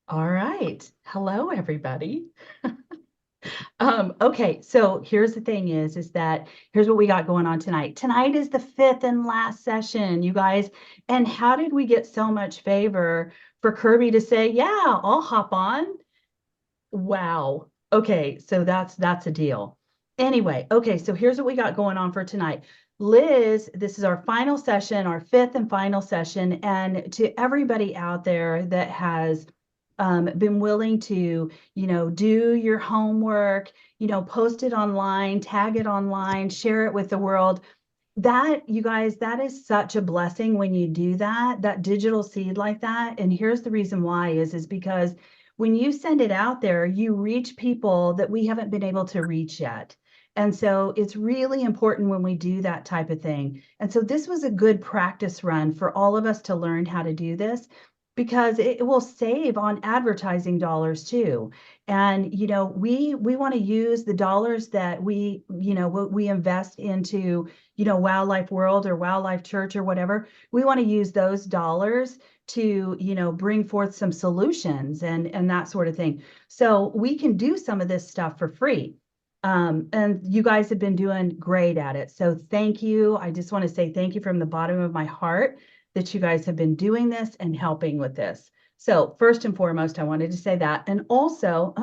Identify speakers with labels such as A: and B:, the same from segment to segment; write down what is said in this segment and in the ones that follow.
A: All right. Hello, everybody. Okay, so here's the thing is that here's what we got going on tonight. Tonight is the fifth and last session, you guys. And how did we get so much favor for Kirby to say, yeah, I'll hop on? Wow. Okay, so that's a deal. Anyway, okay, so here's what we got going on for tonight. Liz, this is our final session, our fifth and final session. And to everybody out there that has been willing to, do your homework, post it online, tag it online, share it with the world. That, you guys, that is such a blessing when you do that digital seed like that. And here's the reason why is because when you send it out there, you reach people that we haven't been able to reach yet. And so it's really important when we do that type of thing. And so this was a good practice run for all of us to learn how to do this because it will save on advertising dollars too. And we want to use the dollars that we invest into, WOWLife World or WOWLife Church or whatever. We want to use those dollars to, bring forth some solutions and that sort of thing. So we can do some of this stuff for free. And you guys have been doing great at it. So thank you. I just want to say thank you from the bottom of my heart that you guys have been doing this and helping with this. So first and foremost, I wanted to say that. And also,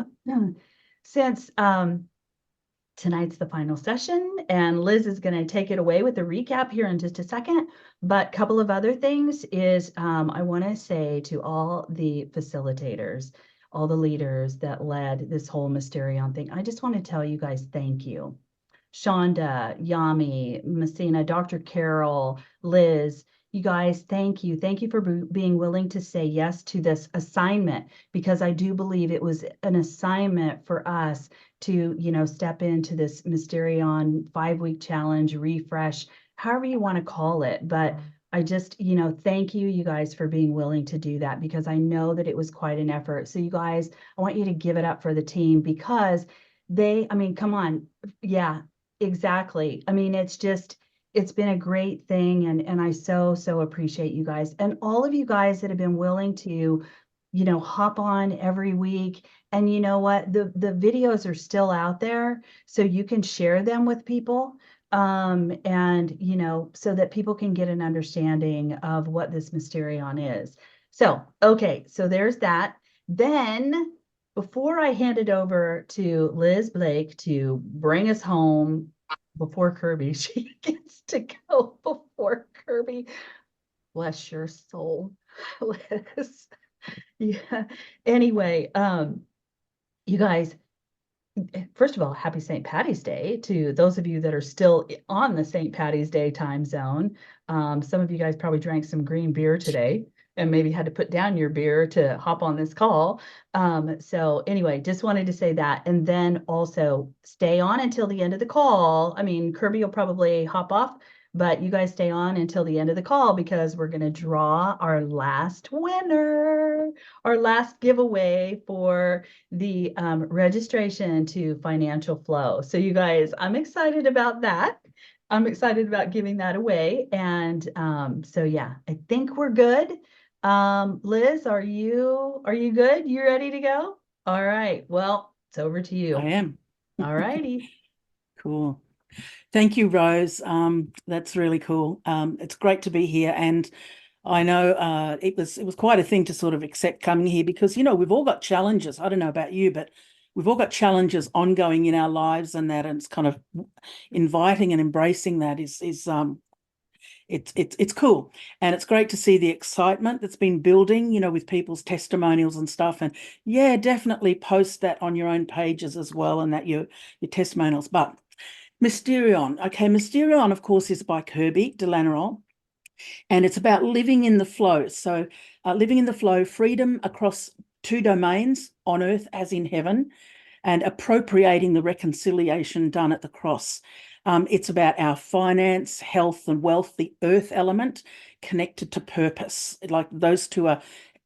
A: since tonight's the final session, and Liz is going to take it away with a recap here in just a second. But a couple of other things is I want to say to all the facilitators, all the leaders that led this whole Mysterion thing, I just want to tell you guys thank you. Shonda, Yami, Messina, Dr. Carol, Liz, you guys, thank you. Thank you for being willing to say yes to this assignment, because I do believe it was an assignment for us to, step into this Mysterion 5-week challenge, refresh, however you want to call it. But I just, thank you, you guys, for being willing to do that, because I know that it was quite an effort. So you guys, I want you to give it up for the team, because I mean, come on. Yeah, exactly. I mean, it's been a great thing. And I so appreciate you guys and all of you guys that have been willing to, hop on every week. And you know what? The videos are still out there, so you can share them with people. And so that people can get an understanding of what this Mysterion is. So, okay, so there's that. Then before I hand it over to Liz Blake to bring us home before Kirby, she gets to go before Kirby. Bless your soul, Liz. Yeah. Anyway, you guys, first of all, happy St. Patty's Day to those of you that are still on the St. Patty's Day time zone. Some of you guys probably drank some green beer today and maybe had to put down your beer to hop on this call. So anyway, just wanted to say that. And then also stay on until the end of the call. I mean, Kirby will probably hop off, but you guys stay on until the end of the call, because we're going to draw our last winner, our last giveaway for the registration to Financial Flow. So you guys, I'm excited about that. I'm excited about giving that away. And so yeah, I think we're good. Liz, are you good? You ready to go? All right. Well, it's over to
B: I
A: you.
B: am.
A: All righty.
B: Cool. Thank you, Rose. That's really cool. It's great to be here. And I know it was quite a thing to sort of accept coming here, because, we've all got challenges. I don't know about you, but we've all got challenges ongoing in our lives, and it's kind of inviting and embracing that is it's cool. And it's great to see the excitement that's been building, with people's testimonials and stuff. And yeah, definitely post that on your own pages as well, and that your testimonials. But Mysterion. Okay, Mysterion, of course, is by Kirby de Lanerolle, and it's about living in the flow. So living in the flow, freedom across two domains, on earth as in heaven, and appropriating the reconciliation done at the cross. It's about our finance, health, and wealth, the earth element connected to purpose. Like those two are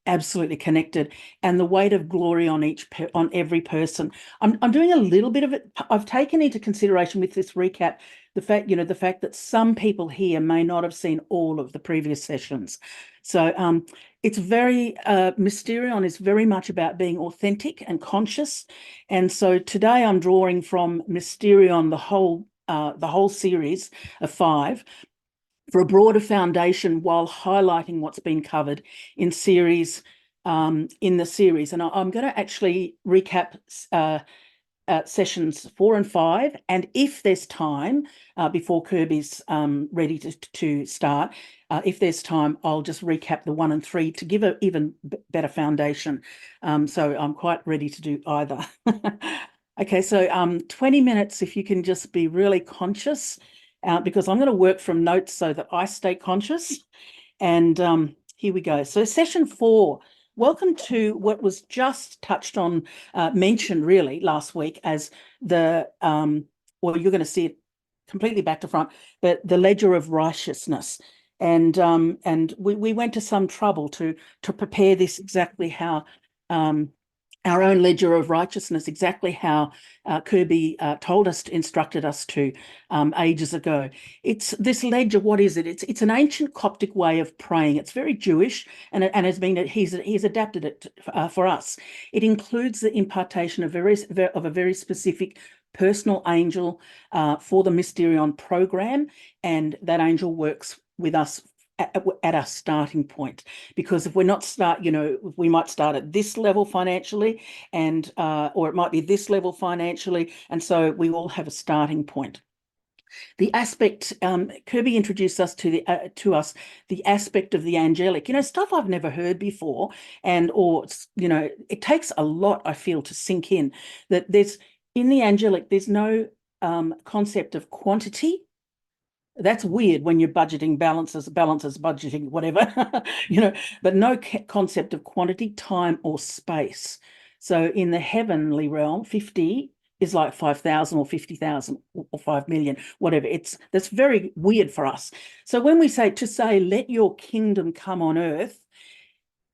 B: absolutely connected, and the weight of glory on on every person. I'm doing a little bit of it. I've taken into consideration with this recap the fact that some people here may not have seen all of the previous sessions. So it's very Mysterion is very much about being authentic and conscious. And so today I'm drawing from Mysterion, the whole series of 5, for a broader foundation while highlighting what's been covered in the series. And I'm going to actually recap sessions 4 and 5, and if there's time before Kirby's ready to start, if there's time, I'll just recap the 1 and 3 to give an even better foundation. So I'm quite ready to do either. Okay, so 20 minutes, if you can just be really conscious, because I'm going to work from notes so that I stay conscious. And here we go. So session 4. Welcome to what was just touched on, mentioned really last week as the, well, you're going to see it completely back to front, but the ledger of righteousness. And we went to some trouble to prepare this exactly how, our own ledger of righteousness, exactly how Kirby told us, instructed us to ages ago. It's this ledger. What is it? It's an ancient Coptic way of praying. It's very Jewish, and has been he's adapted it for us. It includes the impartation of a very specific personal angel for the Mysterion program, and that angel works with us at our starting point, because if we're not we might start at this level financially, and or it might be this level financially, and so we all have a starting point. The aspect, Kirby introduced us to the aspect of the angelic, stuff I've never heard before, it takes a lot, I feel, to sink in, that in the angelic there's no concept of quantity. That's weird when you're budgeting balances, budgeting, whatever, but no concept of quantity, time, or space. So in the heavenly realm, 50 is like 5,000 or 50,000 or 5 million, whatever. That's very weird for us. So when we say, let your kingdom come on earth,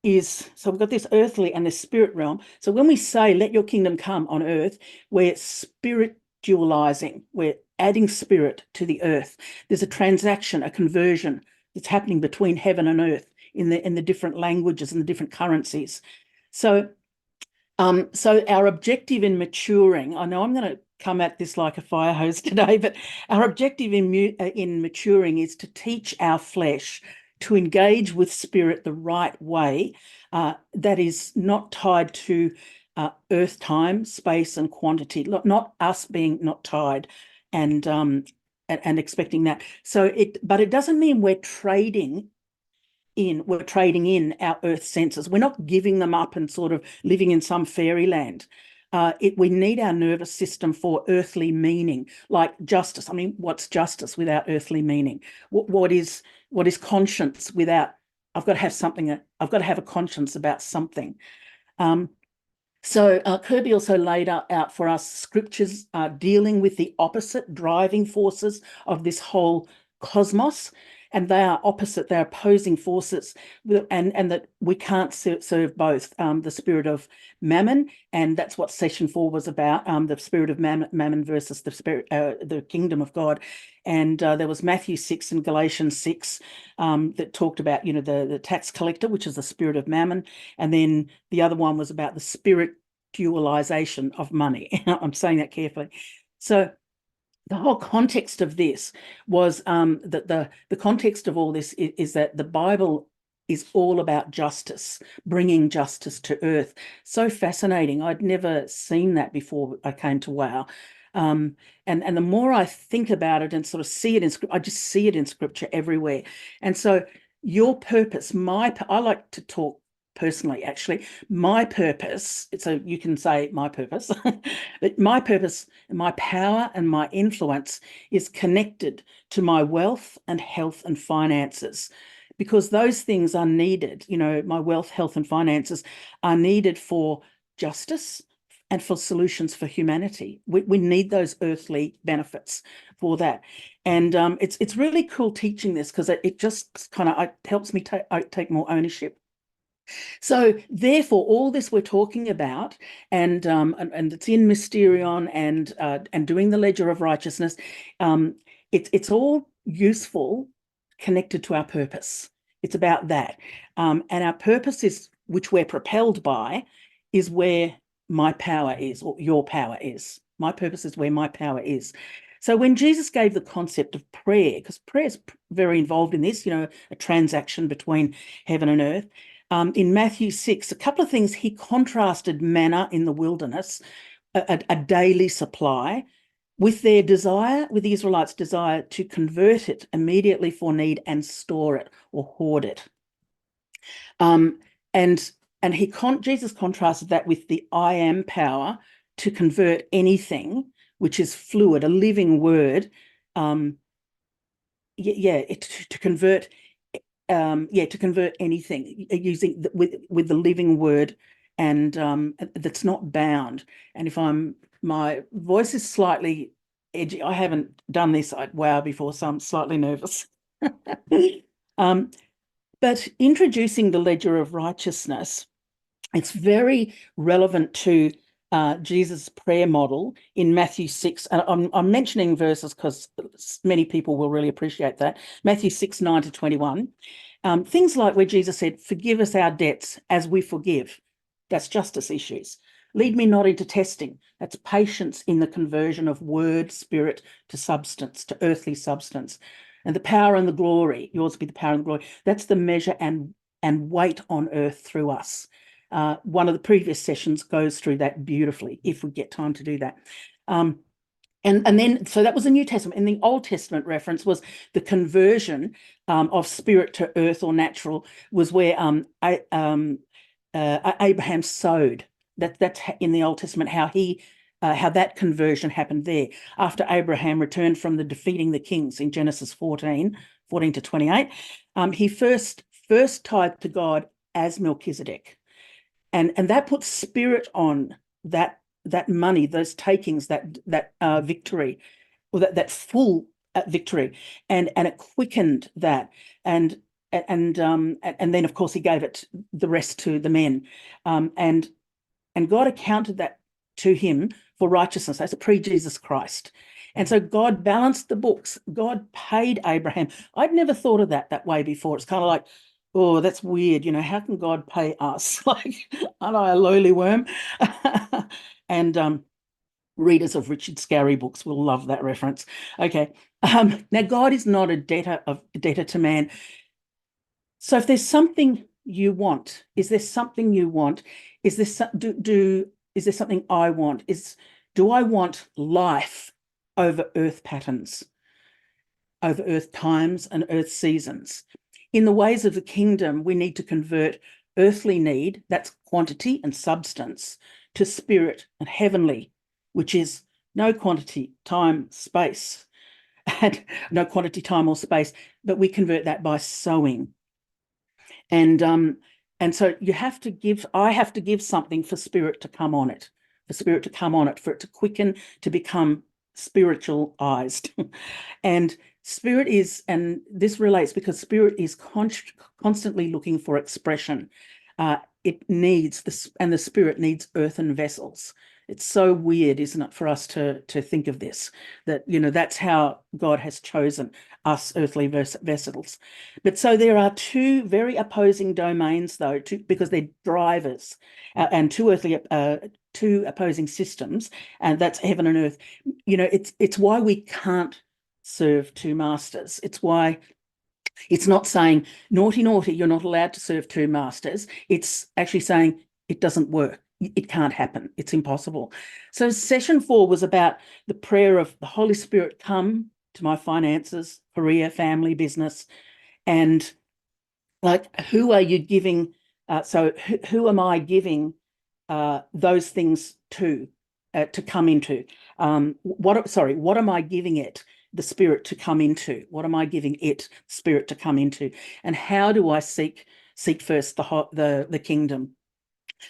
B: so we've got this earthly and this spirit realm. So when we say, let your kingdom come on earth, we're spiritualizing, we're adding spirit to the earth. There's a transaction, a conversion that's happening between heaven and earth in the different languages and the different currencies. So our objective in maturing, I know I'm going to come at this like a fire hose today, but our objective in maturing is to teach our flesh to engage with spirit the right way, that is not tied to earth, time, space, and quantity, not us being not tied and expecting that. But it doesn't mean we're trading in our earth senses. We're not giving them up and sort of living in some fairyland. We need our nervous system for earthly meaning, like justice. I mean, what's justice without earthly meaning? What is conscience without? I've got to have something. I've got to have a conscience about something. So Kirby also laid out for us scriptures dealing with the opposite driving forces of this whole cosmos, and they are opposite, they're opposing forces, and that we can't serve both, the spirit of mammon, and that's what session 4 was about, the spirit of mammon versus the kingdom of God. And there was Matthew 6 and Galatians 6 that talked about, the tax collector, which is the spirit of mammon. And then the other one was about the spiritualization of money. I'm saying that carefully. So the whole context of this was that the context of all this is that the Bible is all about justice, bringing justice to earth. So fascinating. I'd never seen that before I came to WOW. And the more I think about it and sort of see it in scripture, I just see it in scripture everywhere. And so your purpose, I like to talk personally, actually, my purpose, so you can say my purpose, but my purpose, my power and my influence is connected to my wealth and health and finances, because those things are needed. My wealth, health and finances are needed for justice and for solutions for humanity. We need those earthly benefits for that. And it's really cool teaching this, because it just kind of helps me take more ownership. So therefore, all this we're talking about, and it's in Mysterion and doing the ledger of righteousness, it's all useful, connected to our purpose. It's about that. And our purpose is, which we're propelled by, is where my power is, or your power is. My purpose is where my power is. So when Jesus gave the concept of prayer, because prayer is very involved in this, a transaction between heaven and earth, in Matthew 6, a couple of things, he contrasted manna in the wilderness, a daily supply, with the Israelites' desire to convert it immediately for need and store it or hoard it. And Jesus contrasted that with the I am power to convert anything, which is fluid, a living word. To convert anything using with the living word, and that's not bound. And if my voice is slightly edgy, I haven't done this at WOW before, so I'm slightly nervous. But introducing the ledger of righteousness, it's very relevant to Jesus' prayer model in Matthew 6. And I'm mentioning verses because many people will really appreciate that. Matthew 6, 9 to 21. Things like where Jesus said, forgive us our debts as we forgive. That's justice issues. Lead me not into testing. That's patience in the conversion of word, spirit to substance, to earthly substance. And the power and the glory, yours be the power and the glory. That's the measure and weight on earth through us. One of the previous sessions goes through that beautifully, if we get time to do that. And then, so that was the New Testament. And the Old Testament reference was the conversion of spirit to earth or natural, was where Abraham sowed. That's in the Old Testament, how that conversion happened there. After Abraham returned from the defeating the kings in Genesis 14 to 28, he first tithed to God as Melchizedek. And that puts spirit on that money, those takings, that victory, or that full victory, and it quickened that, and then of course he gave it the rest to the men, and God accounted that to him for righteousness. That's pre-Jesus Christ. And so God balanced the books. God paid Abraham. I'd never thought of that way before. It's kind of like, oh, that's weird. How can God pay us? Like, aren't I a lowly worm? And readers of Richard Scarry books will love that reference. Okay. Now, God is not a debtor to man. So if there's something you want, is there something you want? Is there something I want? Do I want life over earth patterns, over earth times and earth seasons? In the ways of the kingdom, we need to convert earthly need, that's quantity and substance, to spirit and heavenly, which is no quantity, time, space, and no quantity, time, or space, but we convert that by sowing. And so I have to give something for spirit to come on it, for it to quicken, to become spiritualized. And spirit is, and this relates because spirit is constantly looking for expression. It needs this, and the spirit needs earthen vessels. It's so weird, isn't it, for us to think of this, that, that's how God has chosen us earthly vessels. But so there are two very opposing domains, though, because they're drivers, and two opposing systems, and that's heaven and earth. It's why we can't serve two masters. It's why it's not saying, naughty, you're not allowed to serve two masters. It's actually saying it doesn't work. It can't happen. It's impossible. So session 4 was about the prayer of the Holy Spirit, come to my finances, career, family, business, and like, who are you giving? So who am I giving those things to come into? What am I giving it, the spirit, to come into? What am I giving it, spirit, to come into? And how do I seek first the kingdom?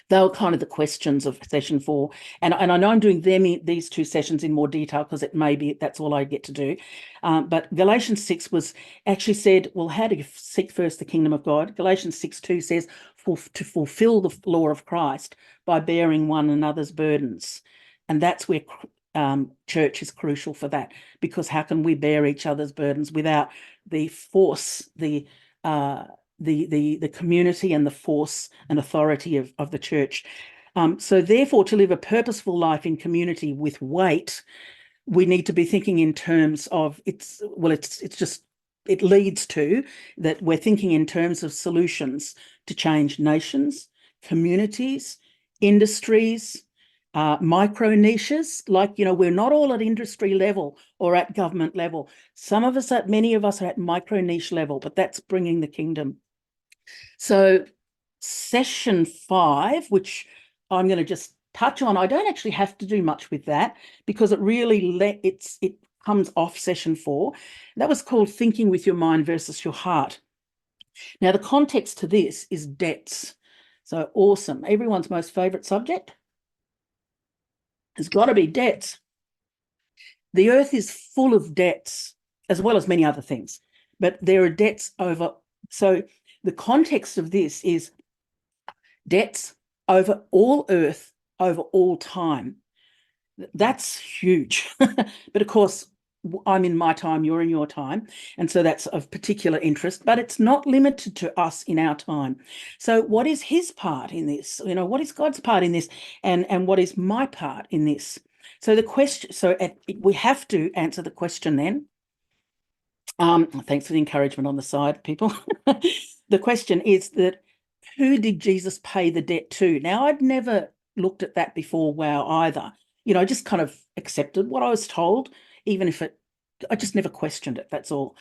B: They were kind of the questions of session 4. And I know I'm doing these two sessions in more detail because it may be that's all I get to do. But Galatians 6 was actually said, well, how do you seek first the kingdom of God? Galatians 6:2 says, to fulfill the law of Christ by bearing one another's burdens. And that's where church is crucial for that, because how can we bear each other's burdens without the force, the the community and the force and authority of the church. So therefore, to live a purposeful life in community with weight, we need to be thinking in terms of it leads to that we're thinking in terms of solutions to change nations, communities, industries, micro niches. Like, we're not all at industry level or at government level. Many of us are at micro niche level, but that's bringing the kingdom. So session 5, which I'm going to just touch on, I don't actually have to do much with that because it really it comes off session 4. That was called Thinking with Your Mind versus Your Heart. Now, the context to this is debts. So awesome. Everyone's most favorite subject has got to be debts. The earth is full of debts, as well as many other things, but there are debts over. So the context of this is debts over all earth, over all time. That's huge. But of course, I'm in my time, you're in your time. And so that's of particular interest, but it's not limited to us in our time. So what is his part in this? What is God's part in this? And what is my part in this? So the question, we have to answer the question then. Thanks for the encouragement on the side, people. The question is that, who did Jesus pay the debt to? Now, I'd never looked at that before, either. I just kind of accepted what I was told, even if I just never questioned it. That's all,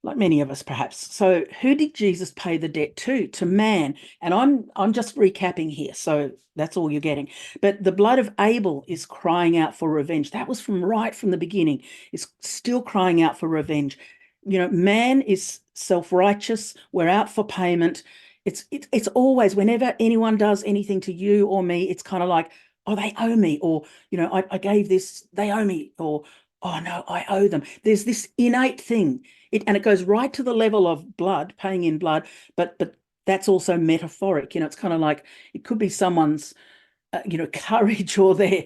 B: like many of us perhaps. So who did Jesus pay the debt to? To man. And I'm just recapping here, so that's all you're getting. But the blood of Abel is crying out for revenge. That was right from the beginning. It's still crying out for revenge. Man is self-righteous. We're out for payment. It's always, whenever anyone does anything to you or me, it's kind of like, oh, they owe me, or, I gave this, they owe me, or, oh no, I owe them. There's this innate thing. And it goes right to the level of blood, paying in blood, but that's also metaphoric. It's kind of like, it could be someone's courage, or their,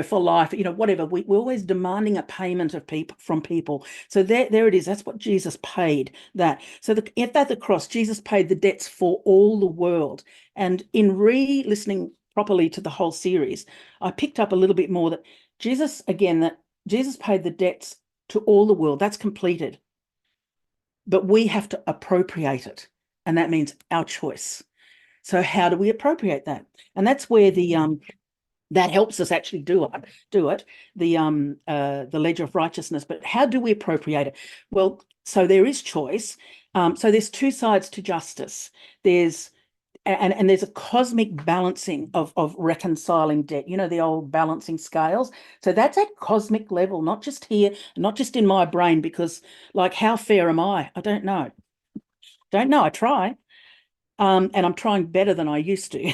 B: for life, whatever. We're always demanding a payment of from people. So there it is. That's what Jesus paid that. So at the cross, Jesus paid the debts for all the world. And in listening properly to the whole series, I picked up a little bit more that Jesus paid the debts to all the world. That's completed. But we have to appropriate it. And that means our choice. So how do we appropriate that? And that's where that helps us actually do it. The ledger of righteousness. But how do we appropriate it? Well, so there is choice. So there's two sides to justice. There's a cosmic balancing of reconciling debt. The old balancing scales. So that's at cosmic level, not just here, not just in my brain. Because, like, how fair am I? I don't know. I try. And I'm trying better than I used to.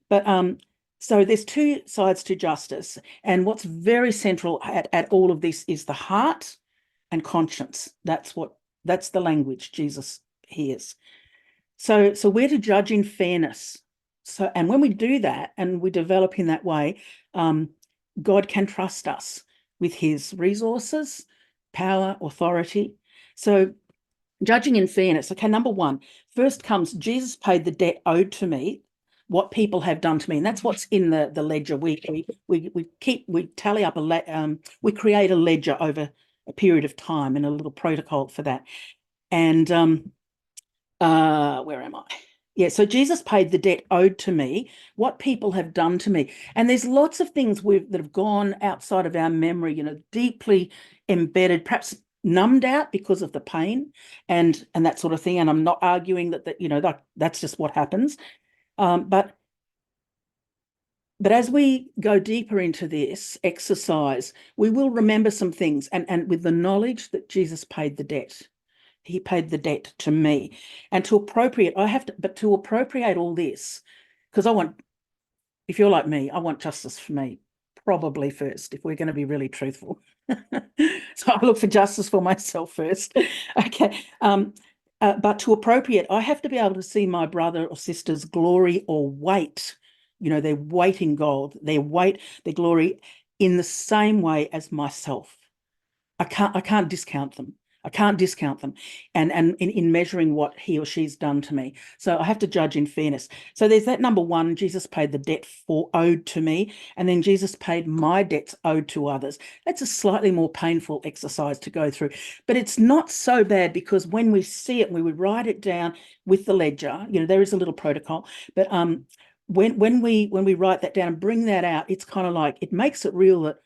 B: But so there's two sides to justice. And what's very central at all of this is the heart and conscience. That's the language Jesus hears. So we're to judge in fairness. And when we do that and we develop in that way, God can trust us with his resources, power, authority. So judging in fairness. Okay, number one, first comes Jesus paid the debt owed to me, what people have done to me, and that's what's in the ledger. We tally up we create a ledger over a period of time and a little protocol for that. And where am I? Yeah, so Jesus paid the debt owed to me, what people have done to me. And there's lots of things that have gone outside of our memory, deeply embedded, perhaps numbed out because of the pain and that sort of thing. And I'm not arguing that's just what happens. But as we go deeper into this exercise, we will remember some things, and with the knowledge that Jesus paid the debt. He paid the debt to me. And to appropriate all this, because if you're like me, I want justice for me, probably first, if we're going to be really truthful. So I look for justice for myself first. Okay. But to appropriate, I have to be able to see my brother or sister's glory or weight, their weight in gold, their glory in the same way as myself. I can't discount them. I can't discount them. And in measuring what he or she's done to me. So I have to judge in fairness. So there's that number one, Jesus paid the debt owed to me, and then Jesus paid my debts owed to others. That's a slightly more painful exercise to go through, but it's not so bad, because when we see it, we would write it down with the ledger. There is a little protocol, but when we write that down and bring that out, it's kind of like, it makes it real that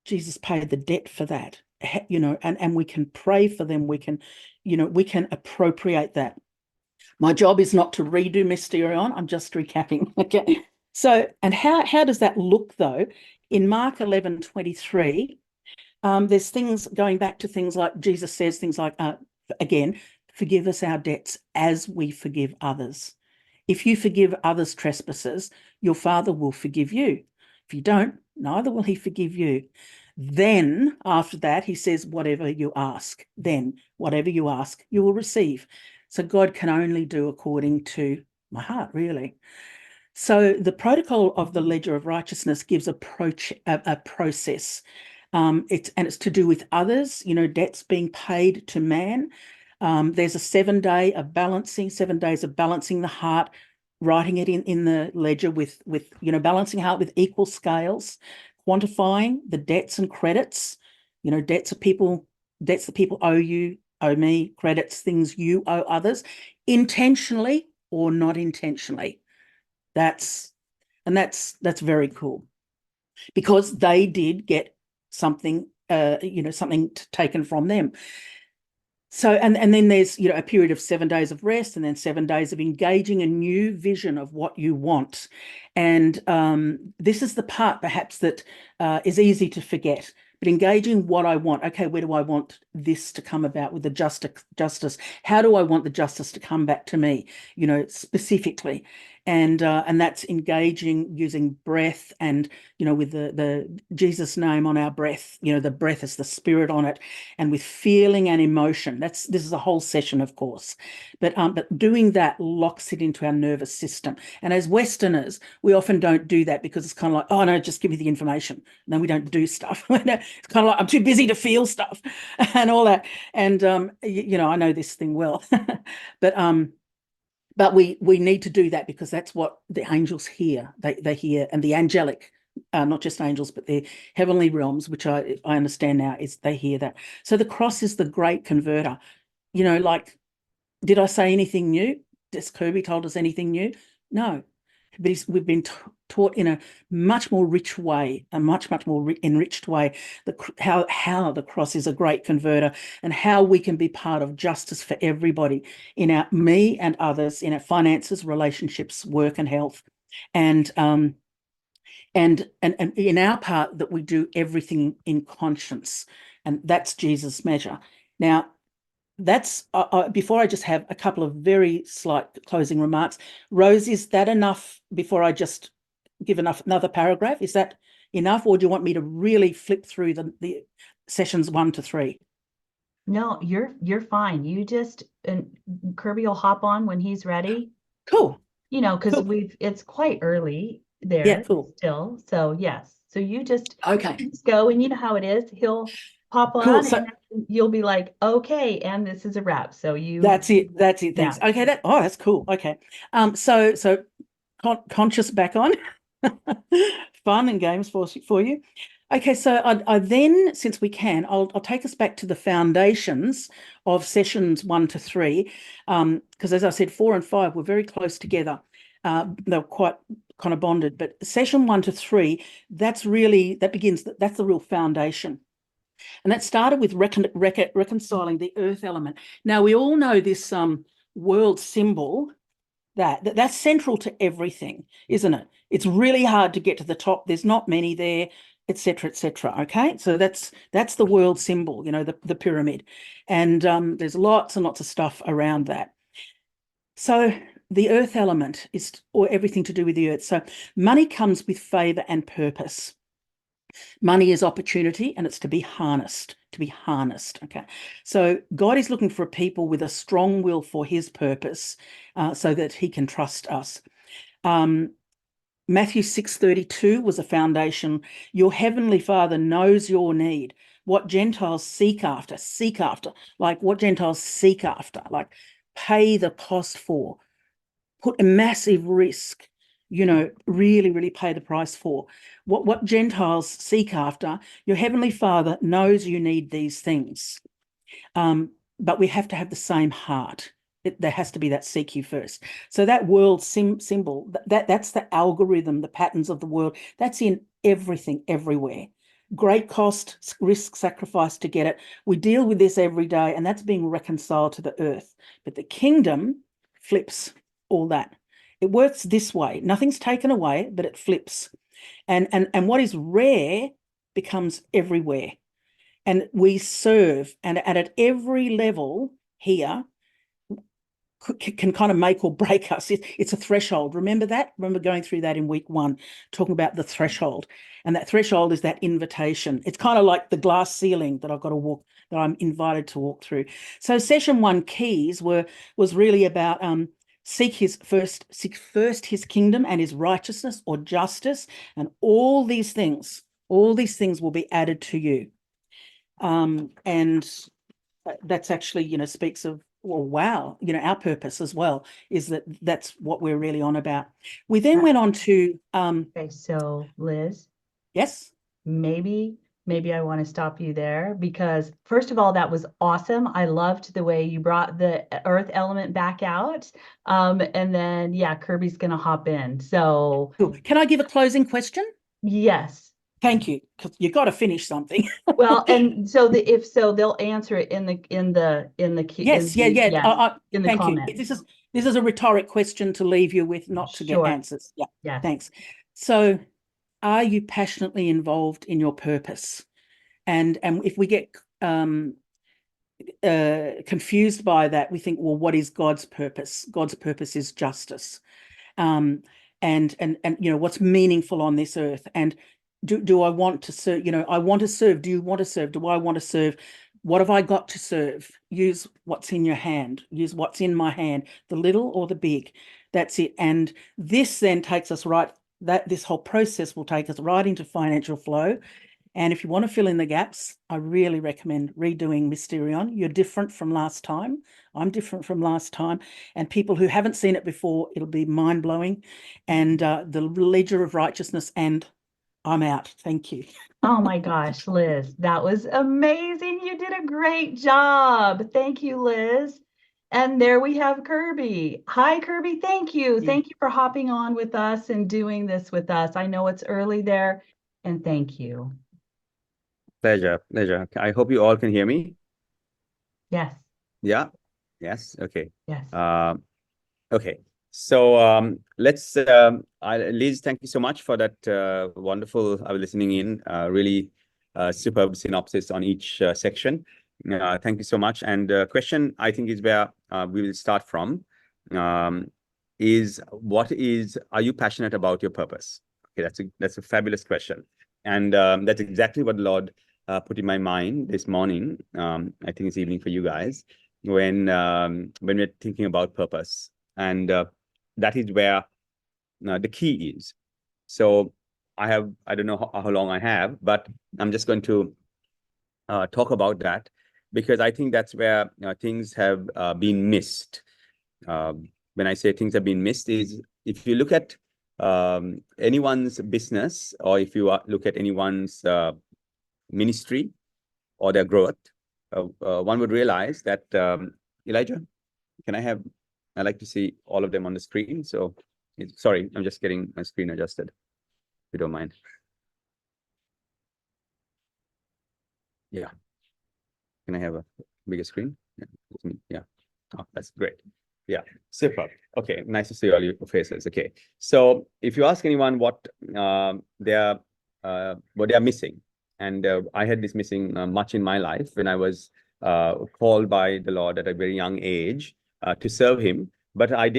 B: Jesus paid the debt for that, and we can pray for them. We can appropriate that. My job is not to redo Mysterion. I'm just recapping. Okay. So, and how does that look though? In Mark 11:23, there's things going back to things like Jesus says things like, again, forgive us our debts as we forgive others. If you forgive others' trespasses, your Father will forgive you. If you don't, neither will he forgive you. Then after that, he says, whatever you ask, then whatever you ask, you will receive. So God can only do according to my heart, really. So the protocol of the ledger of righteousness gives a process. It's to do with others, debts being paid to man. There's a 7 days of balancing the heart, writing it in the ledger with balancing heart with equal scales, quantifying the debts and credits. Debts that people owe you, owe me, credits, things you owe others, intentionally or not intentionally. That's very cool, because they did get something, something taken from them. So, and then there's, a period of 7 days of rest, and then 7 days of engaging a new vision of what you want. And this is the part perhaps that is easy to forget, but engaging what I want. Okay, where do I want this to come about with the justice? How do I want the justice to come back to me, specifically? And that's engaging using breath, and with the Jesus name on our breath. The breath is the spirit on it, and with feeling and emotion. This is a whole session, of course, but doing that locks it into our nervous system. And as Westerners, we often don't do that, because it's kind of like, oh no, just give me the information. And then we don't do stuff. It's kind of like, I'm too busy to feel stuff and all that. And I know this thing well, but we need to do that, because that's what the angels hear. They hear, and the angelic, not just angels, but the heavenly realms, which I understand now, is they hear that. So the cross is the great converter. Like, did I say anything new? Has Kirby told us anything new? No. But we've been taught in a much more rich way, a much more enriched way, how the cross is a great converter, and how we can be part of justice for everybody, in me and others, in our finances, relationships, work, and health, and in our part, that we do everything in conscience, and that's Jesus' measure. Now, that's before I just have a couple of very slight closing remarks. Rose, is that enough before I just give another paragraph? Is that enough, or do you want me to really flip through the sessions 1 to 3?
A: No, you're fine. You just, and Kirby will hop on when he's ready.
B: Cool.
A: Because
B: Cool.
A: it's quite early there.
B: Yeah, cool.
A: Still. So yes. So you just
B: Okay.
A: go, and you know how it is. He'll pop on,
B: Cool. So,
A: and you'll be like, okay, and this is a wrap. So
B: that's it. Thanks.
A: Yeah.
B: Okay. That's cool. Okay. So conscious back on. Fun and games for you. Okay, so I then, since we can, I'll take us back to the foundations of sessions 1 to 3, because as I said, 4 and 5 were very close together. They were quite kind of bonded, but session 1 to 3, that's the real foundation. And that started with reconciling the earth element. Now, we all know this world symbol, that's central to everything, isn't it? It's really hard to get to the top. There's not many there, etc., etc. Okay, so that's the world symbol, the pyramid, and there's lots and lots of stuff around that. So the earth element is, or everything to do with the earth. So money comes with favor and purpose. Money is opportunity, and it's to be harnessed. Okay, so God is looking for a people with a strong will for his purpose, so that he can trust us. Matthew 6:32 was a foundation. Your heavenly Father knows your need. what Gentiles seek after, like what Gentiles seek after, like pay the cost for, put a massive risk, really, really pay the price for. What Gentiles seek after, your Heavenly Father knows you need these things. But we have to have the same heart. There has to be that seek you first. So that world symbol, that's the algorithm, the patterns of the world. That's in everything, everywhere. Great cost, risk, sacrifice to get it. We deal with this every day, and that's being reconciled to the earth. But the kingdom flips all that. It works this way. Nothing's taken away, but it flips. And what is rare becomes everywhere. And we serve, and at every level here can kind of make or break us. It's a threshold. Remember that? Remember going through that in week 1, talking about the threshold. And that threshold is that invitation. It's kind of like the glass ceiling that I've got to walk, that I'm invited to walk through. So session 1 keys was really about seek first his kingdom and his righteousness or justice, and all these things will be added to you. And that's actually, speaks of, well, wow, our purpose as well is that's what we're really on about. We then went on to
A: Okay, so Liz,
B: yes,
A: maybe I want to stop you there, because first of all, that was awesome. I loved the way you brought the earth element back out. And then Kirby's gonna hop in. So
B: cool. Can I give a closing question?
A: yes.
B: Thank you, because you got to finish something.
A: Well, and so if so, they'll answer it in the
B: Yes,
A: in the
B: thank
A: comment.
B: you. This is a rhetoric question to leave you with, not to get answers. Yeah,
A: yes.
B: Thanks. So, are you passionately involved in your purpose? And if we get confused by that, we think, well, what is God's purpose? God's purpose is justice. And what's meaningful on this earth. And do I want to serve? I want to serve. Do you want to serve? Do I want to serve? What have I got to serve? Use what's in your hand. Use what's in my hand, the little or the big. That's it. And this then takes us this whole process will take us right into financial flow. And if you want to fill in the gaps, I really recommend redoing Mysterion. You're different from last time. I'm different from last time. And people who haven't seen it before, it'll be mind-blowing. And the ledger of righteousness, and I'm out. Thank you.
A: Oh my gosh, Liz, that was amazing. You did a great job. Thank you, Liz. And there we have Kirby. Hi, Kirby. Thank you. Thank you for hopping on with us and doing this with us. I know it's early there, and thank you.
C: Pleasure. I hope you all can hear me.
A: Yes.
C: Yeah. Yes. Okay.
A: Yes.
C: Okay. So let's, Liz, thank you so much for that wonderful, I was listening in, really superb synopsis on each section. Thank you so much. And the question, I think, is where we will start from, is are you passionate about your purpose? Okay, that's a fabulous question. And that's exactly what the Lord put in my mind this morning. I think it's evening for you guys, when we're thinking about purpose. And that is where the key is. So I don't know how long I have, but I'm just going to talk about that, because I think that's where things have been missed. When I say things have been missed, is if you look at anyone's business, or if you look at anyone's ministry or their growth, one would realize that, Elijah, I'd like to see all of them on the screen. So, sorry, I'm just getting my screen adjusted, if you don't mind. Yeah. Can I have a bigger screen? Yeah. Oh, that's great. Yeah, super. Okay, nice to see all your faces. Okay, so if you ask anyone what they are missing, and I had this missing much in my life when I was called by the Lord at a very young age to serve Him. But I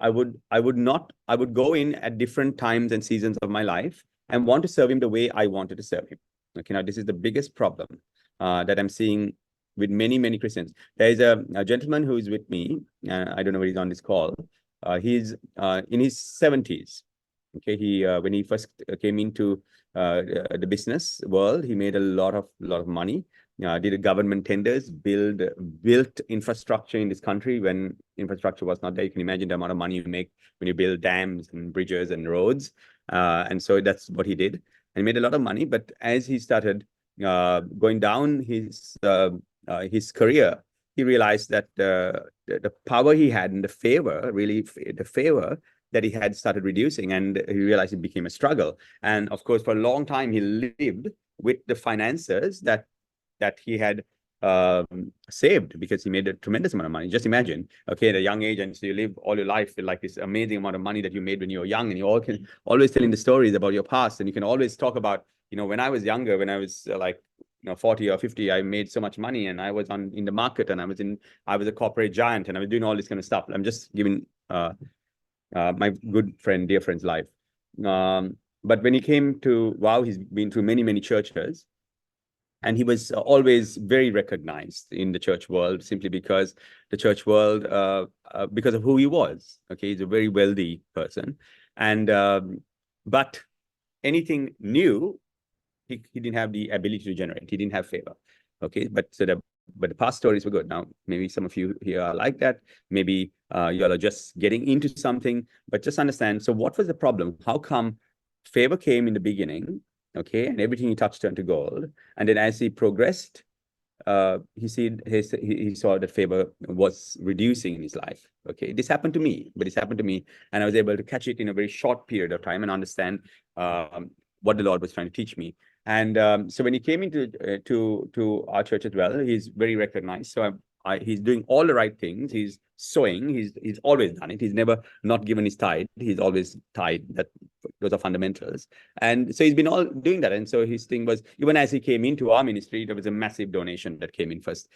C: would go in at different times and seasons of my life and want to serve Him the way I wanted to serve Him. Okay, now this is the biggest problem that I'm seeing with many Christians. There is a gentleman who is with me. I don't know if he's on this call. He's in his 70s. Okay, when he first came into the business world, he made a lot of money. Did government tenders, built infrastructure in this country when infrastructure was not there. You can imagine the amount of money you make when you build dams and bridges and roads. And so that's what he did. And he made a lot of money. But as he started going down his career, he realized that the power he had and the favor that he had started reducing, and he realized it became a struggle. And of course, for a long time, he lived with the finances that he had saved, because he made a tremendous amount of money. Just imagine, okay, at a young age, and so you live all your life with like this amazing amount of money that you made when you were young, and you all can always telling the stories about your past, and you can always talk about, when I was younger, when I was 40 or 50, I made so much money, and I was in the market, and I was a corporate giant, and I was doing all this kind of stuff. I'm just giving my dear friend's life. But when he came to WOW, he's been through many, many churches. And he was always very recognized in the church world, simply because the church world, because of who he was. Okay, he's a very wealthy person. And but anything new, he didn't have the ability to generate. He didn't have favor. Okay, but the past stories were good. Now, maybe some of you here are like that. Maybe you all are just getting into something, but just understand. So what was the problem? How come favor came in the beginning, okay, and everything he touched turned to gold? And then as he progressed, he saw that favor was reducing in his life. Okay, this happened to me, and I was able to catch it in a very short period of time and understand what the Lord was trying to teach me. And so when he came into to our church as well, he's very recognized. So he's doing all the right things. He's sowing. He's always done it. He's never not given his tithe. He's always tithe. Those are fundamentals. And so he's been all doing that. And so his thing was, even as he came into our ministry, there was a massive donation that came in first.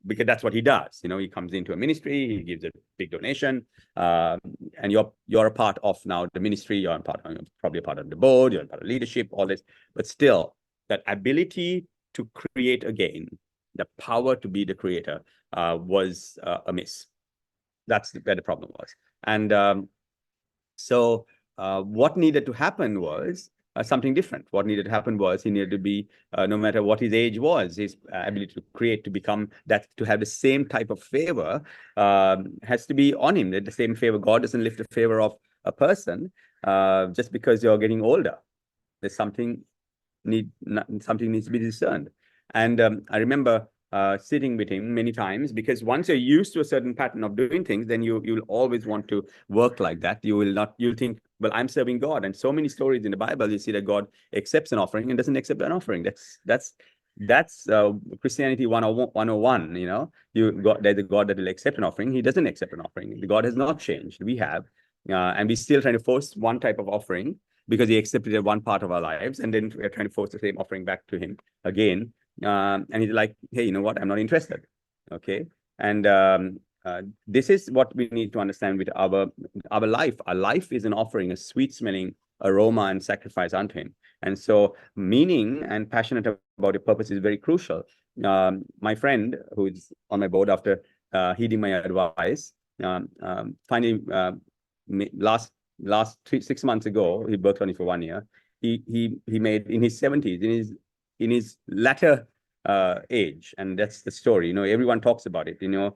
C: Because that's what he does. He comes into a ministry, he gives a big donation, and you're a part of now the ministry. You're probably a part of the board. You're a part of leadership. All this, but still, that ability to create again, the power to be the creator, was amiss. That's where the problem was. And so what needed to happen was something different. What needed to happen was he needed to be, no matter what his age was, his ability to create, to become that, to have the same type of favor has to be on him. That the same favor. God doesn't lift the favor of a person just because you're getting older. There's something needs to be discerned. And I remember sitting with him many times, because once you're used to a certain pattern of doing things, then you'll always want to work like that. You'll think, well, I'm serving God. And so many stories in the Bible, you see that God accepts an offering and doesn't accept an offering. That's Christianity 101. There's a God that will accept an offering. He doesn't accept an offering. The God has not changed. We have, and we're still trying to force one type of offering because he accepted one part of our lives, and then we're trying to force the same offering back to him again. And he's like, hey, you know what? I'm not interested. Okay. And this is what we need to understand with our life. Our life is an offering, a sweet smelling aroma and sacrifice unto him. And so meaning and passionate about your purpose is very crucial. My friend, who is on my board, after heeding my advice, finally last 6 months ago, he worked on it for 1 year. He made, in his 70s, in his latter age, and that's the story. Everyone talks about it. Your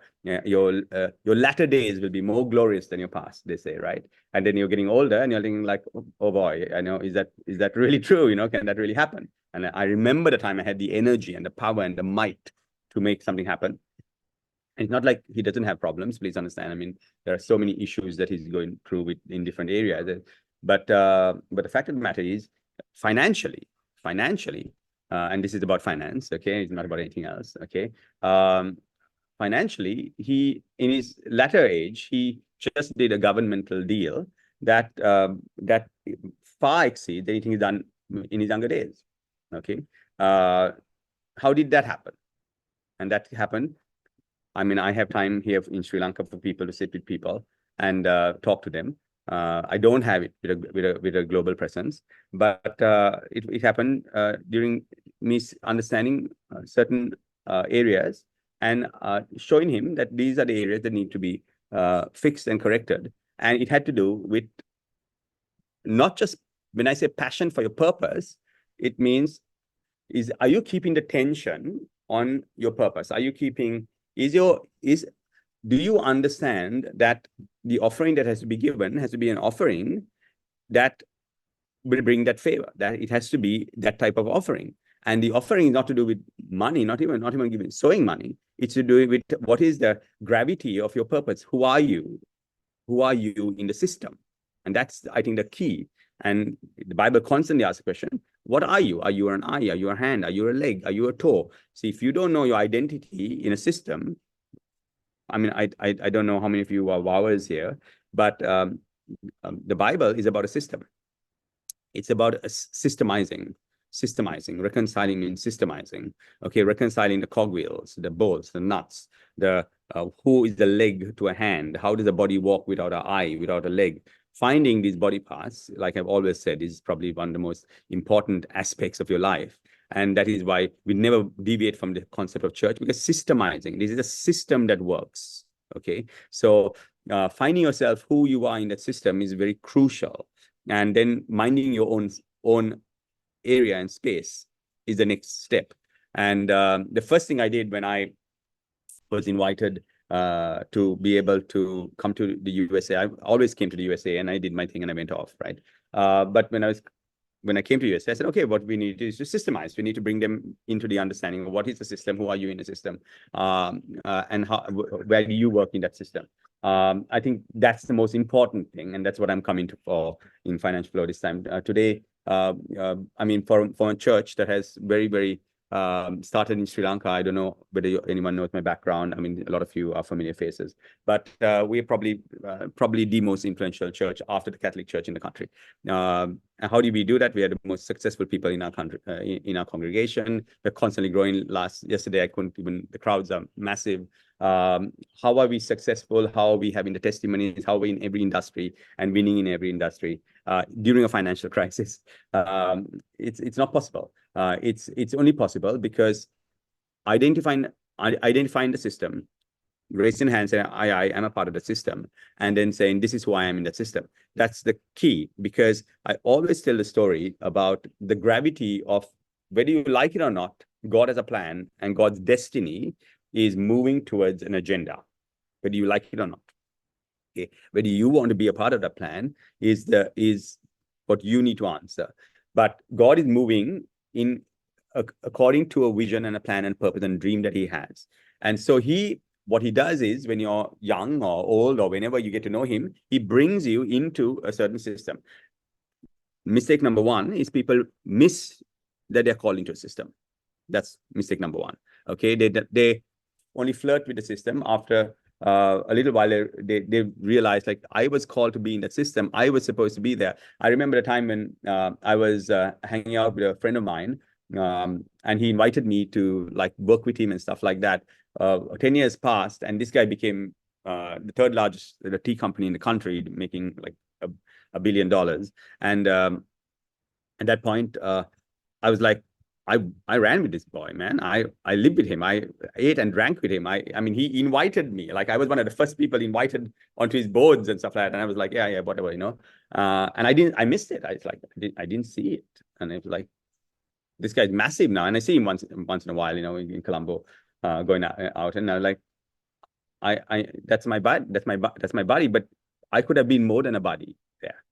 C: latter days will be more glorious than your past, they say, right? And then you're getting older, and you're thinking like, oh boy, I know, is that really true? Can that really happen? And I remember the time I had the energy and the power and the might to make something happen. And it's not like he doesn't have problems. Please understand. I mean, there are so many issues that he's going through in different areas. But the fact of the matter is, financially, and this is about finance, okay? It's not about anything else, okay? Financially, he, in his latter age, he just did a governmental deal that far exceeds anything he's done in his younger days, okay? How did that happen? And that happened, I mean, I have time here in Sri Lanka for people to sit with people and talk to them. I don't have it with a global presence, but it happened during me understanding certain areas and showing him that these are the areas that need to be fixed and corrected. And it had to do with not just when I say passion for your purpose, it means are you keeping the tension on your purpose? Are you keeping, do you understand that the offering that has to be given has to be an offering that will bring that favor, that it has to be that type of offering? And the offering is not to do with money, not even giving sowing money. It's to do with what is the gravity of your purpose. Who are you? Who are you in the system? And that's, I think, the key. And the Bible constantly asks the question, what are you? Are you an eye? Are you a hand? Are you a leg? Are you a toe? See, if you don't know your identity in a system, I mean, I don't know how many of you are wowers here, but the Bible is about a system. It's about systemizing, reconciling means systemizing. Okay, reconciling the cogwheels, the bolts, the nuts, the who is the leg to a hand? How does the body walk without an eye, without a leg? Finding these body parts, like I've always said, is probably one of the most important aspects of your life. And that is why we never deviate from the concept of church, because systemizing, this is a system that works. Okay, so finding yourself who you are in that system is very crucial. And then minding your own area and space is the next step. And the first thing I did when I was invited to be able to come to the USA, I always came to the USA and I did my thing and I went off, right? But when I came to USA, I said, okay, what we need to do is to systemize. We need to bring them into the understanding of what is the system, who are you in the system, and where do you work in that system. I think that's the most important thing, and that's what I'm coming to for in Financial Flow this time. Today, I mean, for a church that has very started in Sri Lanka, I don't know whether anyone knows my background. I mean, a lot of you are familiar faces, but we're probably the most influential church after the Catholic Church in the country. How do we do that? We are the most successful people in our country, in our congregation. We're constantly growing. Yesterday, I couldn't even, the crowds are massive. How are we successful? How are we having the testimonies? How are we in every industry and winning in every industry during a financial crisis? It's not possible. It's only possible because identifying the system, raising hands, saying, I am a part of the system, and then saying, this is who I am in that system. That's the key, because I always tell the story about the gravity of, whether you like it or not, God has a plan, and God's destiny is moving towards an agenda, whether you like it or not. Okay, whether you want to be a part of that plan is what you need to answer. But God is moving in according to a vision and a plan and purpose and dream that He has. And so what He does is, when you're young or old or whenever you get to know Him, He brings you into a certain system. Mistake number one is people miss that they're called into a system. That's mistake number one. Okay, they only flirt with the system. After a little while, they realize, like, I was called to be in that system. I was supposed to be there. I remember the time when I was hanging out with a friend of mine, and he invited me to, like, work with him and stuff like that. 10 years passed, and this guy became the third largest tea company in the country, making like $1 billion. And at that point, I was like, I ran with this boy, man. I lived with him. I ate and drank with him. I mean, he invited me. Like, I was one of the first people invited onto his boards and stuff like that. And I was like, yeah, whatever, you know. And I missed it. I didn't see it. And it was like, this guy's massive now. And I see him once in a while, you know, in Colombo, going out. And I was like, that's my buddy. But I could have been more than a buddy there.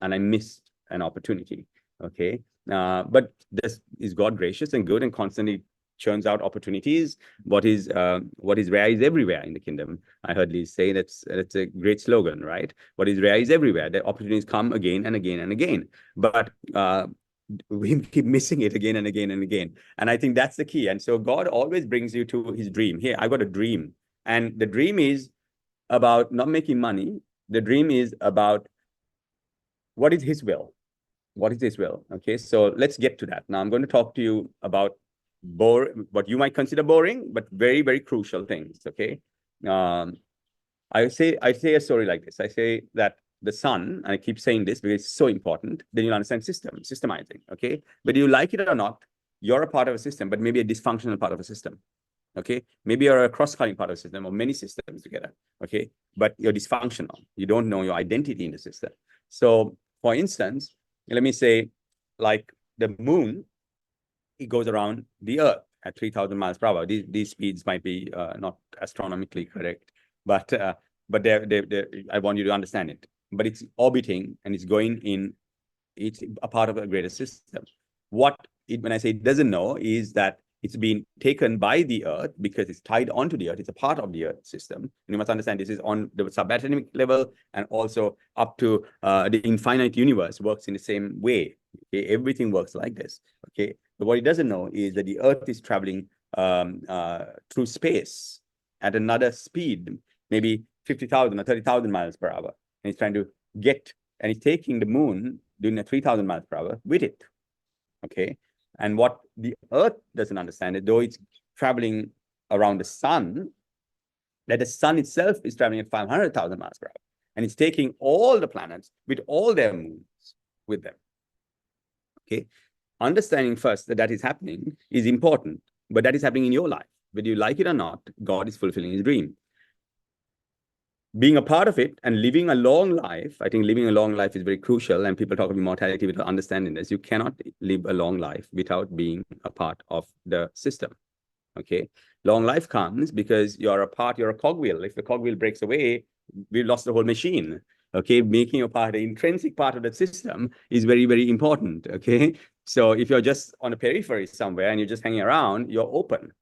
C: And I missed an opportunity. Okay. But this is God gracious and good and constantly churns out opportunities. What is rare is everywhere in the kingdom. I heard Liz say that's a great slogan, right? What is rare is everywhere. The opportunities come again and again and again. But we keep missing it again and again and again. And I think that's the key. And so God always brings you to His dream. Here, I've got a dream. And the dream is about not making money. The dream is about what is His will. What is His will? Okay, so let's get to that. Now I'm going to talk to you about what you might consider boring, but very, very crucial things. Okay, I say a story like this. I say that the sun, and I keep saying this because it's so important, then you'll understand systemizing. Okay, whether you like it or not, you're a part of a system, but maybe a dysfunctional part of a system. Okay, maybe you're a cross-cutting part of a system or many systems together. Okay, but you're dysfunctional. You don't know your identity in the system. So For instance, let me say, like the moon, it goes around the Earth at 3,000 miles per hour. These speeds might be not astronomically correct, but I want you to understand it. But it's orbiting and it's going in. It's a part of a greater system. When I say it doesn't know is that it's been taken by the Earth because it's tied onto the Earth. It's a part of the Earth system. And you must understand this is on the subatomic level and also up to the infinite universe works in the same way. Okay, everything works like this. Okay, but what it doesn't know is that the Earth is traveling through space at another speed, maybe 50,000 or 30,000 miles per hour. And it's trying to get, and it's taking the moon doing a 3,000 miles per hour with it. Okay. And what the Earth doesn't understand is, though it's traveling around the sun, that the sun itself is traveling at 500,000 miles per hour. And it's taking all the planets with all their moons with them. Okay. Understanding first that that is happening is important, but that is happening in your life. Whether you like it or not, God is fulfilling his dream. Being a part of it and living a long life, I think living a long life is very crucial. And people talk about immortality without understanding this. You cannot live a long life without being a part of the system. Okay. Long life comes because you're a cogwheel. If the cogwheel breaks away, we've lost the whole machine. Okay. Making a part, the intrinsic part of the system is very, very important. Okay. So if you're just on the periphery somewhere and you're just hanging around, you're open.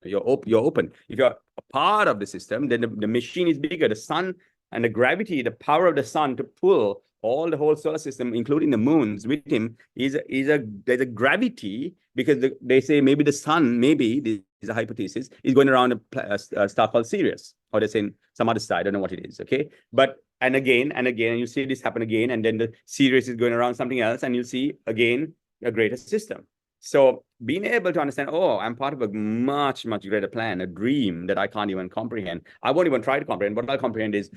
C: You're open. If you're a part of the system, then the machine is bigger. The sun and the gravity, the power of the sun to pull all the whole solar system, including the moons with him, there's a gravity, because they say maybe the sun, maybe this is a hypothesis, is going around a star called Sirius, or they're saying some other star. I don't know what it is. Okay, but and again, you see this happen again, and then the Sirius is going around something else, and you'll see again a greater system. So being able to understand, oh, I'm part of a much, much greater plan, a dream that I can't even comprehend. I won't even try to comprehend. What I'll comprehend is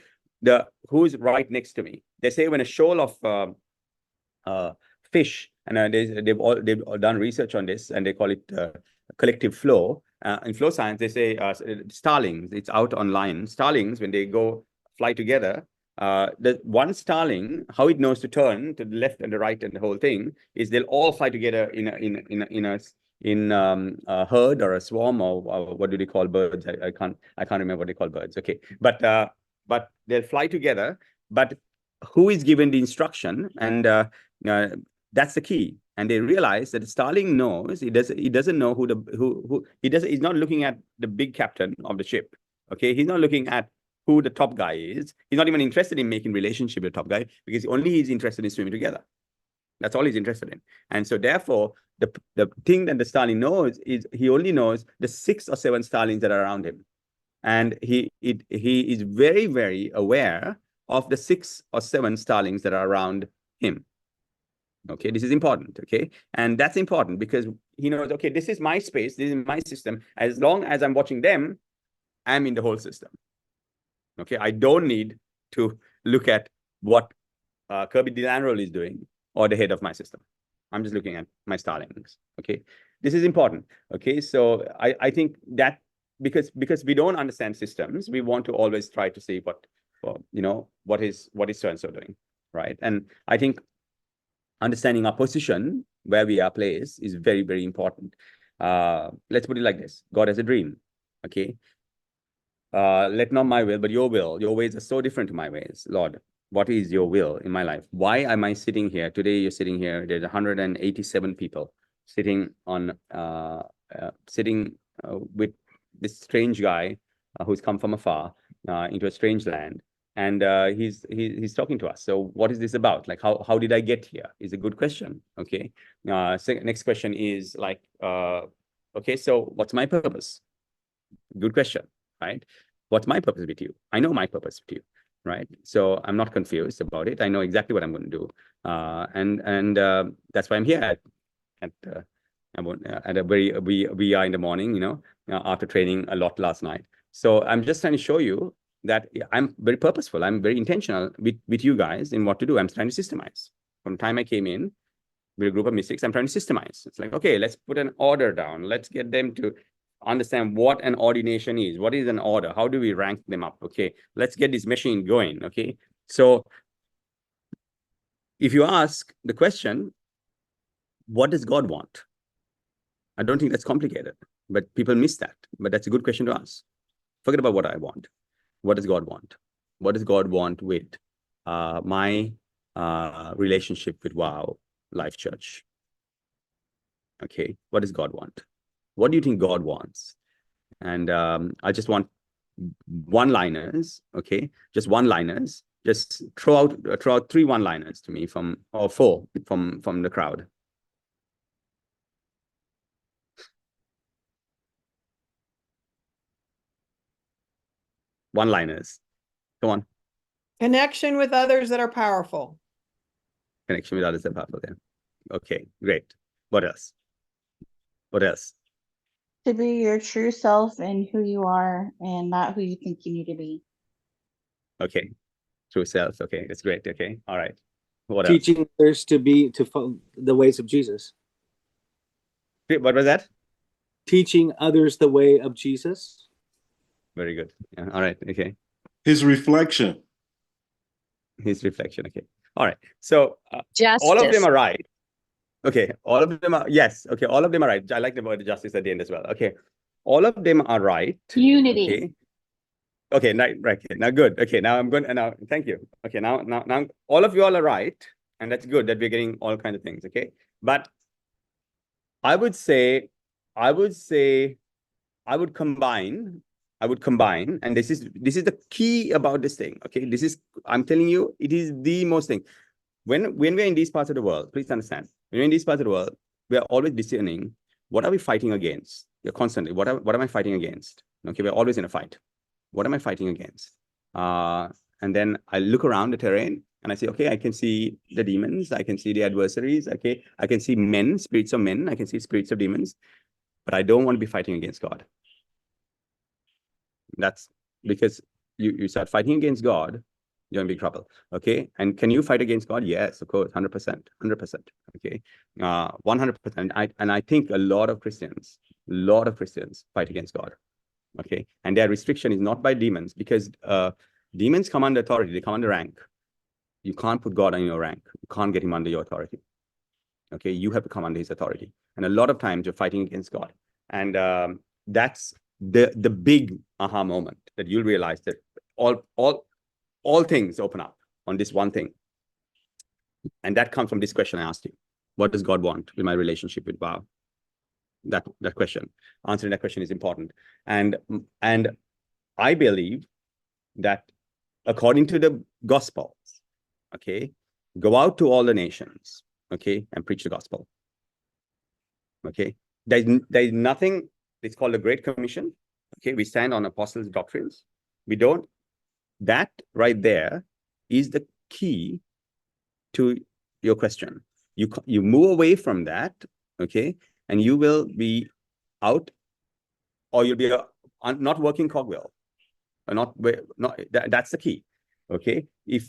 C: who's right next to me. They say when a shoal of fish, and they've done research on this, and they call it collective flow. In flow science, they say starlings, it's out online. Starlings, when they go fly together, the one starling, how it knows to turn to the left and the right and the whole thing is they'll all fly together in a herd or a swarm, or what do they call birds? I can't remember what they call birds. Okay, but they'll fly together. But who is given the instruction? And that's the key. And they realize that the starling knows he doesn't know he's not looking at the big captain of the ship. Okay, he's not looking at who the top guy is. He's not even interested in making relationship with the top guy, because he's interested in swimming together. That's all he's interested in. And so therefore, the thing that the starling knows is he only knows the 6 or 7 starlings that are around him. And he is very, very aware of the 6 or 7 starlings that are around him. Okay, this is important. Okay, and that's important because he knows, okay, this is my space, this is my system. As long as I'm watching them, I'm in the whole system. Okay, I don't need to look at what Kirby de Lanerolle is doing or the head of my system. I'm just looking at my starlings. Okay, this is important. Okay, so I think that because we don't understand systems, we want to always try to see what is so and so doing, right? And I think understanding our position, where we are placed, is very, very important. Let's put it like this: God has a dream. Okay. Let not my will, but your will. Your ways are so different to my ways. Lord, what is your will in my life? Why am I sitting here? Today you're sitting here. There's 187 people sitting on with this strange guy who's come from afar into a strange land. And he's talking to us. So what is this about? Like, how did I get here? Is a good question. Okay. Next question is like, okay, so what's my purpose? Good question. Right? What's my purpose with you? I know my purpose with you, right? So I'm not confused about it. I know exactly what I'm going to do, and that's why I'm here at a very we are in the morning, after training a lot last night. So I'm just trying to show you that I'm very purposeful. I'm very intentional with you guys in what to do. I'm trying to systemize. From the time I came in with a group of mystics, I'm trying to systemize. It's like, okay, let's put an order down. Let's get them to understand what an ordination is. What is an order? How do we rank them up? Okay, let's get this machine going. Okay, so if you ask the question, what does God want? I don't think that's complicated, but people miss that. But that's a good question to ask. Forget about what I want. What does God want? What does God want with my relationship with WOWLife Church? Okay, what does God want? What do you think God wants? And I just want one-liners, okay? Just one-liners. Just throw out 3 one-liners to me or 4 from the crowd. One-liners. Come on.
D: Connection with others that are powerful.
C: Connection with others that are powerful. Yeah. Okay, great. What else? What else?
E: To be your true self and who you are and not who you think you need to be.
C: Okay. True self. Okay, that's great. Okay. All right. What else?
F: Teaching others to follow the ways of Jesus.
C: What was that?
F: Teaching others the way of Jesus.
C: Very good. Yeah. All right. Okay.
G: His reflection.
C: His reflection. Okay. All right. So
H: Justice.
C: all of them are right. Okay. All of them are, yes. Okay. All of them are right. I like the word justice at the end as well. Okay. All of them are right.
E: Unity.
C: Okay. Okay. Right. Now good. Okay. Now I'm going. Now, thank you. Okay. Now, all of you all are right. And that's good that we're getting all kinds of things. Okay. But I would combine, and this is the key about this thing. Okay. I'm telling you, it is the most thing. When we're in these parts of the world, please understand, when we're in these parts of the world, we are always discerning, what are we fighting against? You're constantly, what am I fighting against? Okay, we're always in a fight. What am I fighting against? And then I look around the terrain and I say, okay, I can see the demons. I can see the adversaries. Okay, I can see men, spirits of men. I can see spirits of demons. But I don't want to be fighting against God. That's because you start fighting against God, you're in big trouble. Okay. And can you fight against God? Yes, of course, 100%. Okay. 100%. And I think a lot of Christians fight against God. Okay. And their restriction is not by demons, because demons come under authority, they come under rank. You can't put God on your rank. You can't get him under your authority. Okay. You have to come under his authority. And a lot of times you're fighting against God. And that's the big aha moment that you'll realize that all things open up on this one thing. And that comes from this question I asked you. What does God want with my relationship with WOW? That question, answering that question is important. And I believe that according to the Gospels, okay, go out to all the nations, okay, and preach the gospel. Okay, there's nothing, it's called the Great Commission. Okay, we stand on apostles' doctrines. We don't. That right there is the key to your question. You move away from that, okay, and you will be out, or you'll be not working cogwheel, or that's the key, okay. If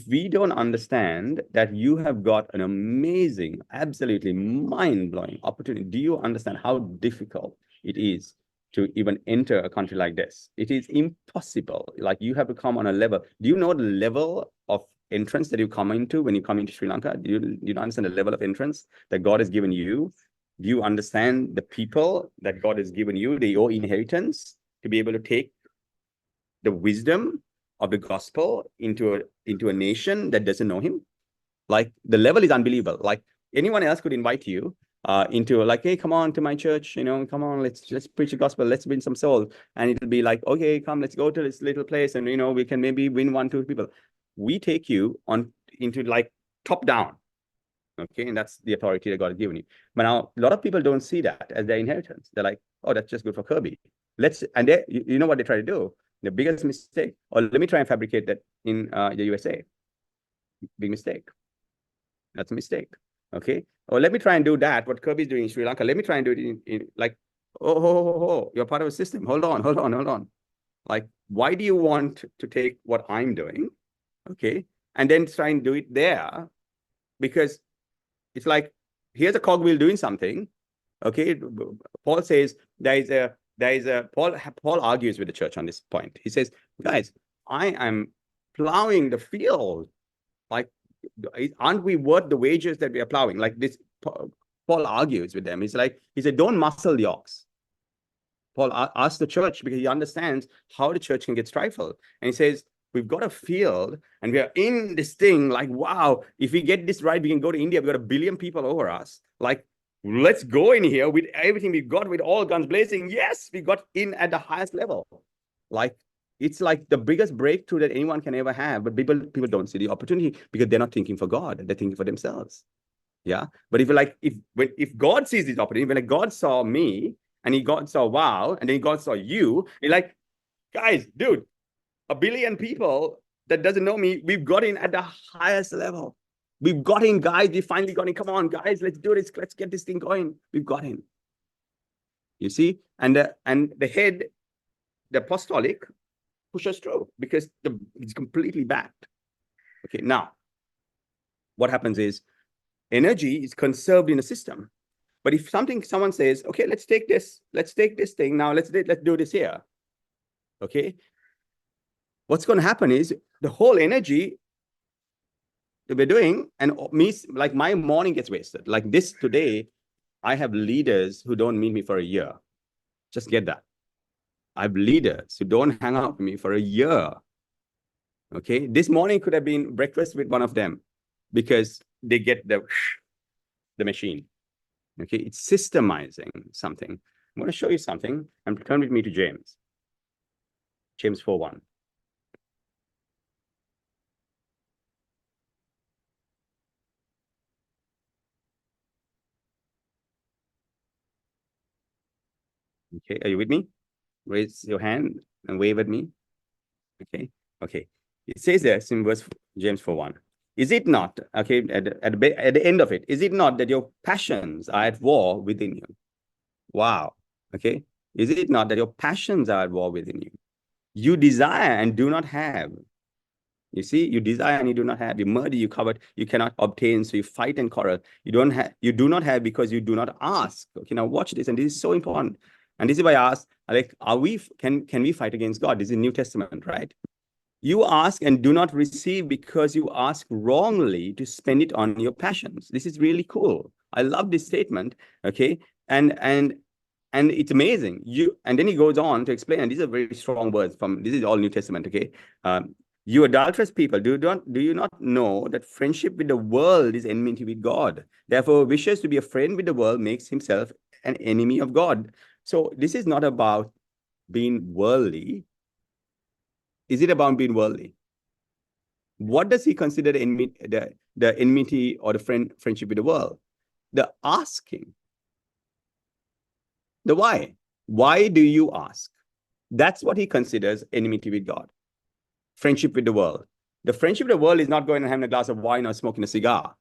C: we don't understand that you have got an amazing, absolutely mind-blowing opportunity, do you understand how difficult it is to even enter a country like this? It is impossible. Like, you have to come on a level. Do you know the level of entrance that you come into when you come into Sri Lanka? Do you understand the level of entrance that God has given you? Do you understand the people that God has given you, your inheritance, to be able to take the wisdom of the gospel into a nation that doesn't know him? Like, the level is unbelievable. Like, anyone else could invite you into, like, hey, come on to my church, come on, let's preach the gospel, let's win some souls. And it'll be like, okay, come, let's go to this little place, and we can maybe win 1-2 people. We take you into like top down. Okay, and that's the authority that God has given you. But now a lot of people don't see that as their inheritance. They're like, oh, that's just good for Kirby. And you know what they try to do? The biggest mistake, or let me try and fabricate that in the USA. Big mistake. That's a mistake. Okay. Or let me try and do that, what Kirby is doing in Sri Lanka. Let me try and do it in like, oh, you're part of a system. Hold on. Like, why do you want to take what I'm doing? Okay. And then try and do it there? Because it's like, here's a cogwheel doing something. Okay. Paul says Paul argues with the church on this point. He says, guys, I am plowing the field. Like, aren't we worth the wages that we are plowing? Like this, Paul argues with them. He said, don't muscle the ox. Paul asks the church because he understands how the church can get stifled. And he says, we've got a field and we are in this thing like, wow, if we get this right, we can go to India. We've got 1 billion people over us. Like, let's go in here with everything we've got, with all guns blazing. Yes, we got in at the highest level. Like, it's like the biggest breakthrough that anyone can ever have. But people don't see the opportunity because they're not thinking for God. They're thinking for themselves. Yeah. But if God sees this opportunity, when God saw me and God saw wow, and then God saw you, he's like, guys, dude, 1 billion people that doesn't know me, we've got in at the highest level. We've got in, guys. We finally got in. Come on, guys, let's do this. Let's get this thing going. We've got in. You see, and the head, the apostolic, pushes through because it's completely backed. Okay, now what happens is energy is conserved in the system. But if someone says, okay, let's take this thing now, let's do this here. Okay, what's going to happen is the whole energy that we're doing, and me, like my morning gets wasted. Like this today, I have leaders who don't meet me for a year. Just get that. I have leaders who don't hang out with me for a year. Okay, this morning could have been breakfast with one of them because they get the machine. Okay, it's systemizing something. I'm going to show you something, and turn with me to James. James 4:1. Okay, are you with me? Raise your hand and wave at me. Okay, okay. It says this in James 4:1. Is it not, okay, at the end of it, is it not that your passions are at war within you? Wow, okay. Is it not that your passions are at war within you? You desire and do not have. You see, you desire and you do not have. You murder, you covet, you cannot obtain, so you fight and quarrel. You do not have because you do not ask. Okay, now watch this, and this is so important. And this is why I ask, like, can we fight against God? This is New Testament, right? You ask and do not receive because you ask wrongly to spend it on your passions. This is really cool. I love this statement. Okay, and it's amazing. And then he goes on to explain, and these are very strong words this is all New Testament. Okay, you adulterous people, do you not know that friendship with the world is enmity with God? Therefore, wishes to be a friend with the world makes himself an enemy of God. So this is not about being worldly. Is it about being worldly? What does he consider the enmity or the friendship with the world? The asking. The why. Why do you ask? That's what he considers enmity with God. Friendship with the world. The friendship with the world is not going and having a glass of wine or smoking a cigar.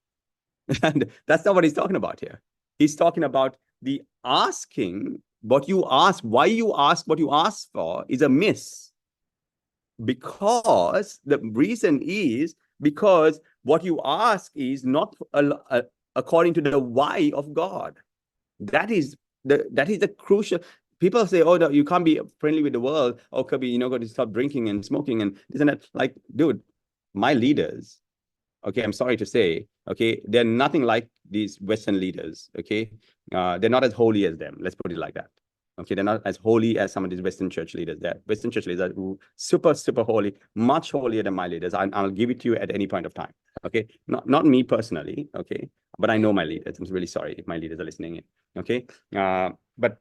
C: And that's not what he's talking about here. He's talking about the asking, what you ask, why you ask what you ask for is a miss. Because the reason is because what you ask is not according to the why of God. That is the crucial. People say, oh, no, you can't be friendly with the world. Oh, Kirby, you're not going to stop drinking and smoking and this and that. Like, dude, my leaders, okay, I'm sorry to say, okay, they're nothing like these Western leaders, okay? They're not as holy as them. Let's put it like that. Okay, they're not as holy as some of these Western church leaders. Western church leaders are super, super holy, much holier than my leaders. I'll give it to you at any point of time. Okay, not me personally. Okay, but I know my leaders. I'm really sorry if my leaders are listening in. Okay, but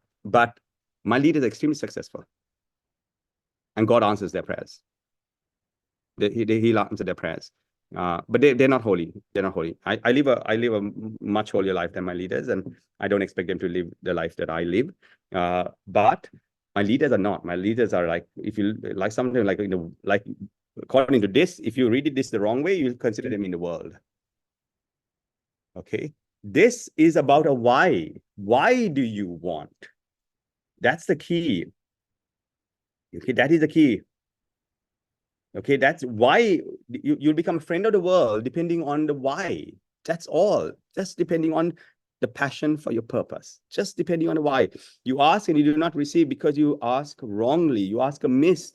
C: my leaders are extremely successful, and God answers their prayers. He'll answer their prayers. But they're not holy. They're not holy. I live a much holier life than my leaders, and I don't expect them to live the life that I live. But my leaders are not. My leaders are like, if you like something like, like according to this, if you read this the wrong way, you'll consider them in the world. Okay, this is about a why. Why do you want? That's the key. Okay, that is the key. Okay, that's why you'll become a friend of the world, depending on the why. That's all. Just depending on the passion for your purpose. Just depending on the why. You ask and you do not receive because you ask wrongly. You ask amiss.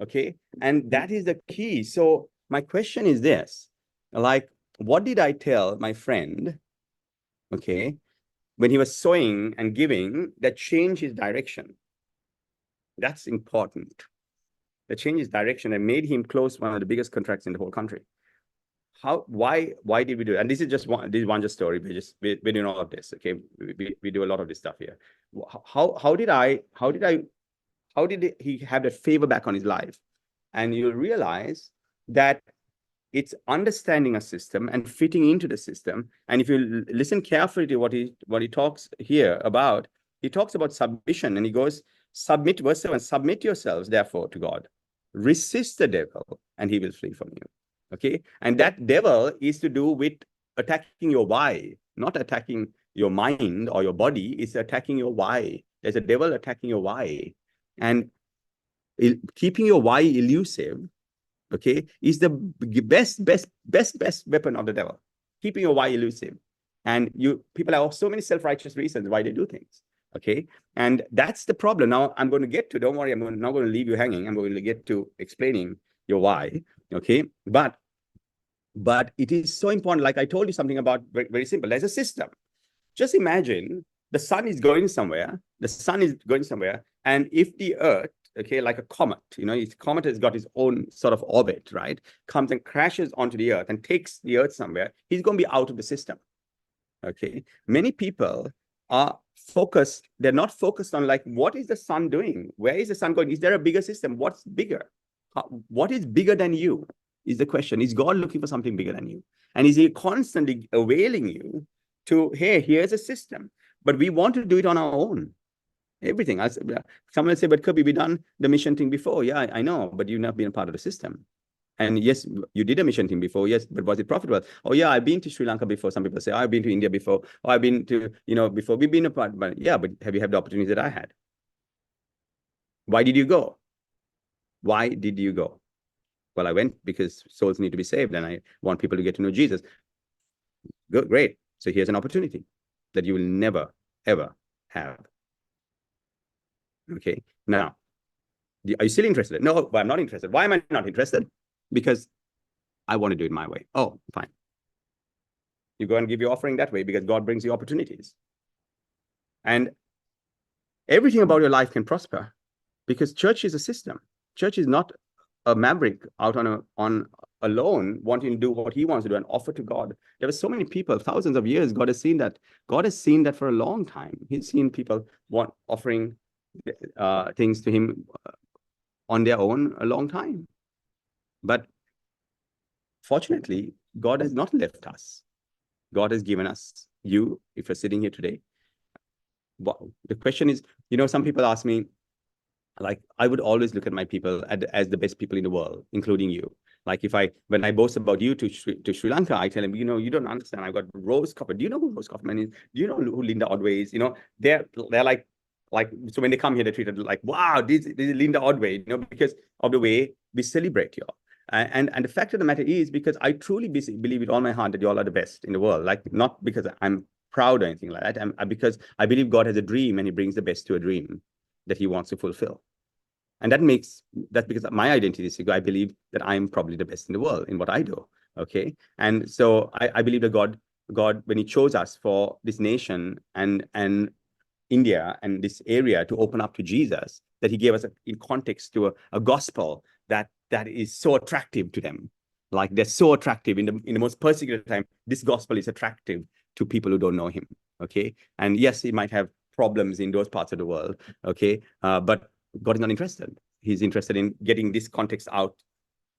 C: Okay, and that is the key. So my question is this: like, what did I tell my friend, okay, when he was sowing and giving, that changed his direction? That's important. That changed his direction and made him close one of the biggest contracts in the whole country. Why did we do it? And this is just one, just story. We're doing all of this. Okay. We do a lot of this stuff here. How did he have that favor back on his life? And you'll realize that it's understanding a system and fitting into the system. And if you listen carefully to what he talks here about, he talks about submission, and he goes, submit, verse 7, submit yourselves therefore to God. Resist the devil and he will flee from you. Okay. And that devil is to do with attacking your why, not attacking your mind or your body. It's attacking your why. There's a devil attacking your why. And keeping your why elusive, okay, is the best weapon of the devil. Keeping your why elusive. And people have so many self-righteous reasons why they do things. Okay. And that's the problem. Now I'm going to get to, don't worry, I'm not going to leave you hanging. I'm going to get to explaining your why. Okay. But it is so important. Like I told you something about very, very simple. There's a system. Just imagine the sun is going somewhere. And if the earth, okay, like a comet, its comet has got its own sort of orbit, right? Comes and crashes onto the earth and takes the earth somewhere, he's going to be out of the system. Okay. Many people are focused. They're not focused on like, what is the sun doing? Where is the sun going? Is there a bigger system? What's bigger? What is bigger than you is the question. Is God looking for something bigger than you? And is he constantly availing you to, hey, here's a system, but we want to do it on our own. Everything. Someone will say, but Kirby, we've done the mission thing before. Yeah, I know, but you've not been a part of the system. And yes, you did a mission thing before. Yes, but was it profitable? Oh yeah, I've been to Sri Lanka before. Some people say, oh, I've been to India before. Oh, I've been to, before. We've been a part, but yeah, but have you had the opportunities that I had? Why did you go? Why did you go? Well, I went because souls need to be saved and I want people to get to know Jesus. Good, great. So here's an opportunity that you will never, ever have. Okay. Now, are you still interested? No, but I'm not interested. Why am I not interested? Because I want to do it my way. Oh, fine. You go and give your offering that way because God brings you opportunities. And everything about your life can prosper because church is a system. Church is not a maverick out on alone wanting to do what he wants to do and offer to God. There were so many people, thousands of years, God has seen that. God has seen that for a long time. He's seen people offering things to him on their own a long time. But fortunately, God has not left us. God has given us you, if you're sitting here today. Well, the question is, some people ask me, like, I would always look at my people as the best people in the world, including you. Like when I boast about you to Sri Lanka, I tell them, you don't understand. I've got Rose Copper. Do you know who Rose Copperman is? Do you know who Linda Odway is? They're like, so when they come here, they're treated like, wow, this is Linda Odway, because of the way we celebrate you all. And the fact of the matter is, because I truly believe with all my heart that you all are the best in the world. Like, not because I'm proud or anything like that, because I believe God has a dream and he brings the best to a dream that he wants to fulfill. And that's because my identity is, I believe that I'm probably the best in the world in what I do. Okay. And so I believe that God, when he chose us for this nation and India and this area to open up to Jesus, that he gave us in context to a gospel that is so attractive to them. Like, they're so attractive in the most persecuted time. This gospel is attractive to people who don't know him. Okay. And yes, he might have problems in those parts of the world. Okay. But God is not interested. He's interested in getting this context out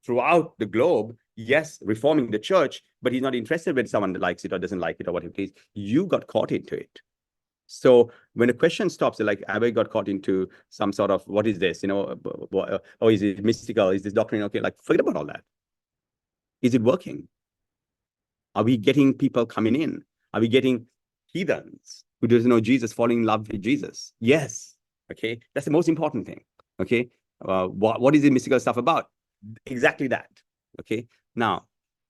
C: throughout the globe. Yes, reforming the church, but he's not interested when someone likes it or doesn't like it or whatever it is. You got caught into it. So when the question stops, like, have I got caught into some sort of, what is this? Or is it mystical? Is this doctrine? Okay, like, forget about all that. Is it working? Are we getting people coming in? Are we getting heathens who doesn't know Jesus falling in love with Jesus? Yes. Okay, that's the most important thing. Okay, what is the mystical stuff about? Exactly that. Okay, now,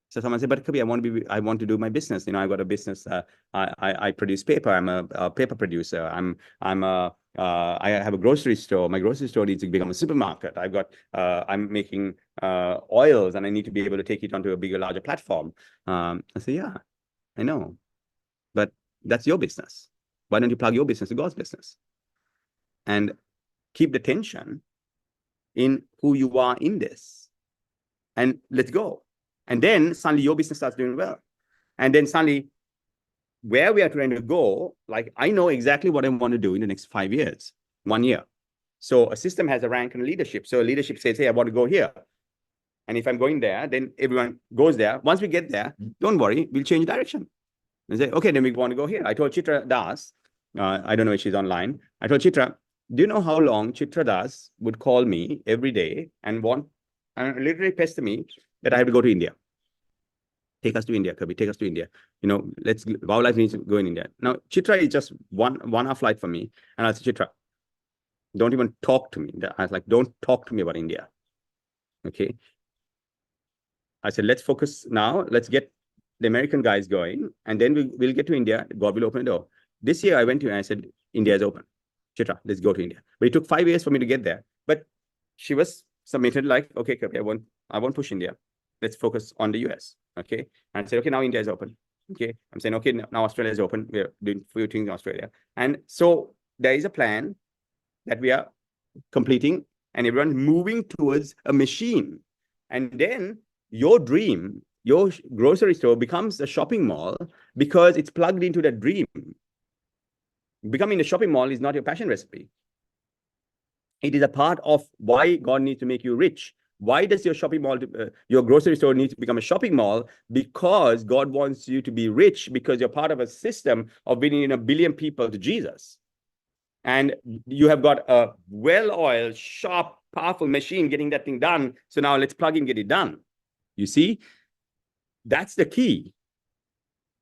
C: so someone said, but Kirby, I want to do my business. I've got a business. I produce paper. I'm a paper producer. I have a grocery store. My grocery store needs to become a supermarket. I'm making oils and I need to be able to take it onto a bigger, larger platform. I say, yeah, I know, but that's your business. Why don't you plug your business to God's business and keep the tension in who you are in this and let's go. And then suddenly your business starts doing well. And then suddenly where we are trying to go, like I know exactly what I want to do in the next 5 years, 1 year. So a system has a rank and leadership. So leadership says, hey, I want to go here. And if I'm going there, then everyone goes there. Once we get there, don't worry, we'll change direction. And say, okay, then we want to go here. I told Chitra Das, I don't know if she's online. I told Chitra, do you know how long Chitra Das would call me every day and literally pester me that I have to go to India? Take us to India, Kirby, take us to India. You know, WOWLife needs to go in India. Now, Chitra is just one hour flight for me. And I said, Chitra, don't even talk to me. I was like, don't talk to me about India. Okay. I said, let's focus now. Let's get the American guys going. And then we'll get to India. God will open the door. This year I went to her and I said, India is open. Chitra, let's go to India. But it took 5 years for me to get there. But she was submitted like, okay, Kirby, I won't push India. Let's focus on the US. Okay. And I said, okay, now India is open. Okay. I'm saying, okay, now Australia is open. We're doing a few things in Australia. And so there is a plan that we are completing and everyone moving towards a machine. And then your dream, your grocery store becomes a shopping mall because it's plugged into that dream. Becoming a shopping mall is not your passion recipe. It is a part of why God needs to make you rich. Why does your shopping mall, your grocery store need to become a shopping mall? Because God wants you to be rich because you're part of a system of bringing 1 billion people to Jesus. And you have got a well-oiled, sharp, powerful machine getting that thing done. So now let's plug in, get it done. You see, that's the key.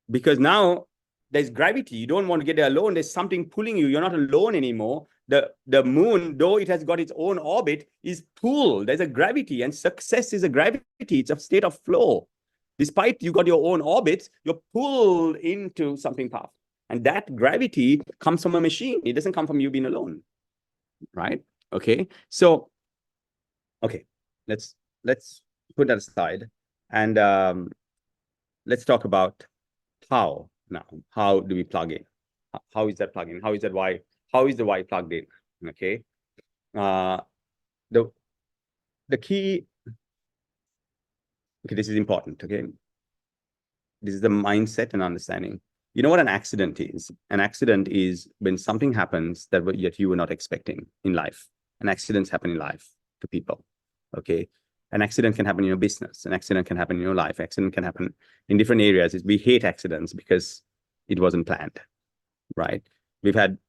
C: Because now there's gravity. You don't want to get there alone. There's something pulling you. You're not alone anymore. The moon, though it has got its own orbit, is pulled. There's a gravity, and success is a gravity. It's a state of flow. Despite you got your own orbits, you're pulled into something powerful. And that gravity comes from a machine. It doesn't come from you being alone, right? Okay. So, okay, let's put that aside, and let's talk about how now. How do we plug in? How is that plug in? How is that why? How is the why plugged in? Okay. The key. Okay, this is important. Okay, this is the mindset and understanding. You know what an accident is? An accident is when something happens that yet you were not expecting in life. And accidents happen in life to people. Okay. An accident can happen in your business. An accident can happen in your life. Accident can happen in different areas. We hate accidents because it wasn't planned, right? We've had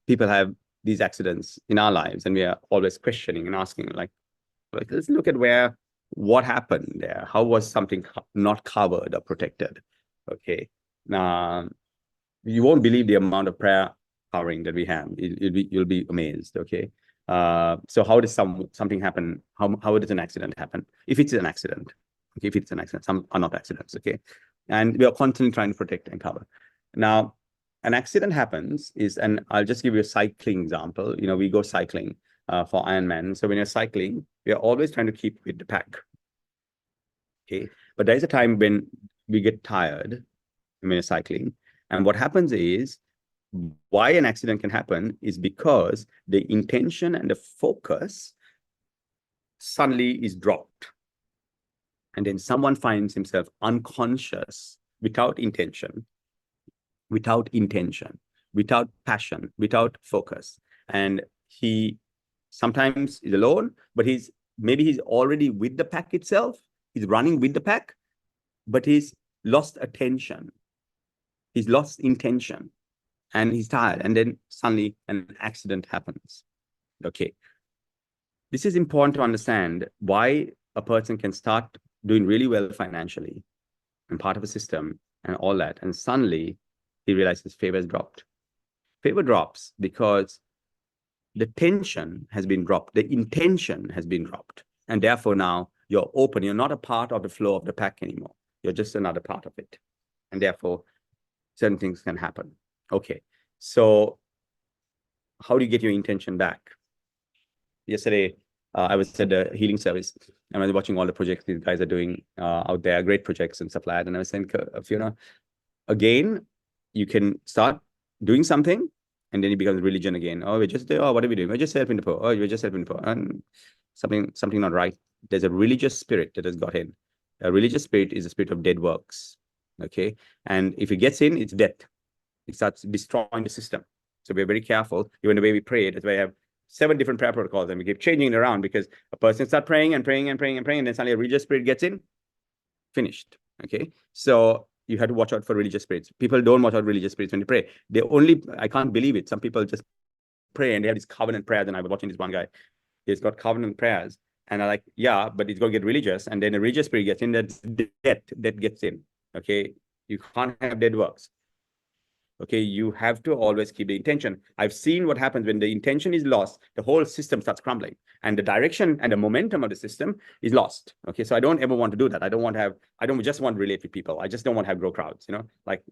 C: people have these accidents in our lives, and we are always questioning and asking, like let's look at what happened there. How was something not covered or protected? Okay. Now, you won't believe the amount of prayer covering that we have. You'll be amazed. Okay. So how does something happen? How does an accident happen? If it's an accident, okay, if it's an accident, some are not accidents. Okay. And we are constantly trying to protect and cover. Now, an accident happens and I'll just give you a cycling example. You know, we go cycling for Ironman. So when you're cycling, we are always trying to keep with the pack. Okay. But there is a time when we get tired when you're cycling. And what happens is, why an accident can happen is because the intention and the focus suddenly is dropped. And then someone finds himself unconscious without intention, without passion, without focus. And he sometimes is alone, but maybe he's already with the pack itself. He's running with the pack, but he's lost attention. He's lost intention and he's tired. And then suddenly an accident happens. Okay. This is important to understand why a person can start doing really well financially and part of a system and all that. And suddenly he realizes favor has dropped. Favor drops because the tension has been dropped. The intention has been dropped. And therefore now you're open. You're not a part of the flow of the pack anymore. You're just another part of it. And therefore, certain things can happen. Okay. So how do you get your intention back? Yesterday, I was at the healing service, and I was watching all the projects these guys are doing out there, great projects and stuff like that. And I was saying, Fiona, again, you can start doing something, and then it becomes religion again. Oh, what are we doing? We're just helping the poor. Oh, we're just helping the poor. And something not right. There's a religious spirit that has got in. A religious spirit is a spirit of dead works. Okay. And if it gets in, it's death. It starts destroying the system. So we're very careful. Even the way we pray, that's why I have 7 different prayer protocols, and we keep changing it around, because a person starts praying and praying and praying and praying, and then suddenly a religious spirit gets in, finished. Okay. So you have to watch out for religious spirits. People don't watch out religious spirits when they pray. I can't believe it. Some people just pray and they have these covenant prayers. And I was watching this one guy, he's got covenant prayers. And I'm like, yeah, but he's going to get religious. And then a religious spirit gets in, that's death that gets in. Okay. You can't have dead works. Okay. You have to always keep the intention. I've seen what happens when the intention is lost, the whole system starts crumbling, and the direction and the momentum of the system is lost. Okay. So I don't ever want to do that. I don't just want to relate with people. I just don't want to have grow crowds, you know, like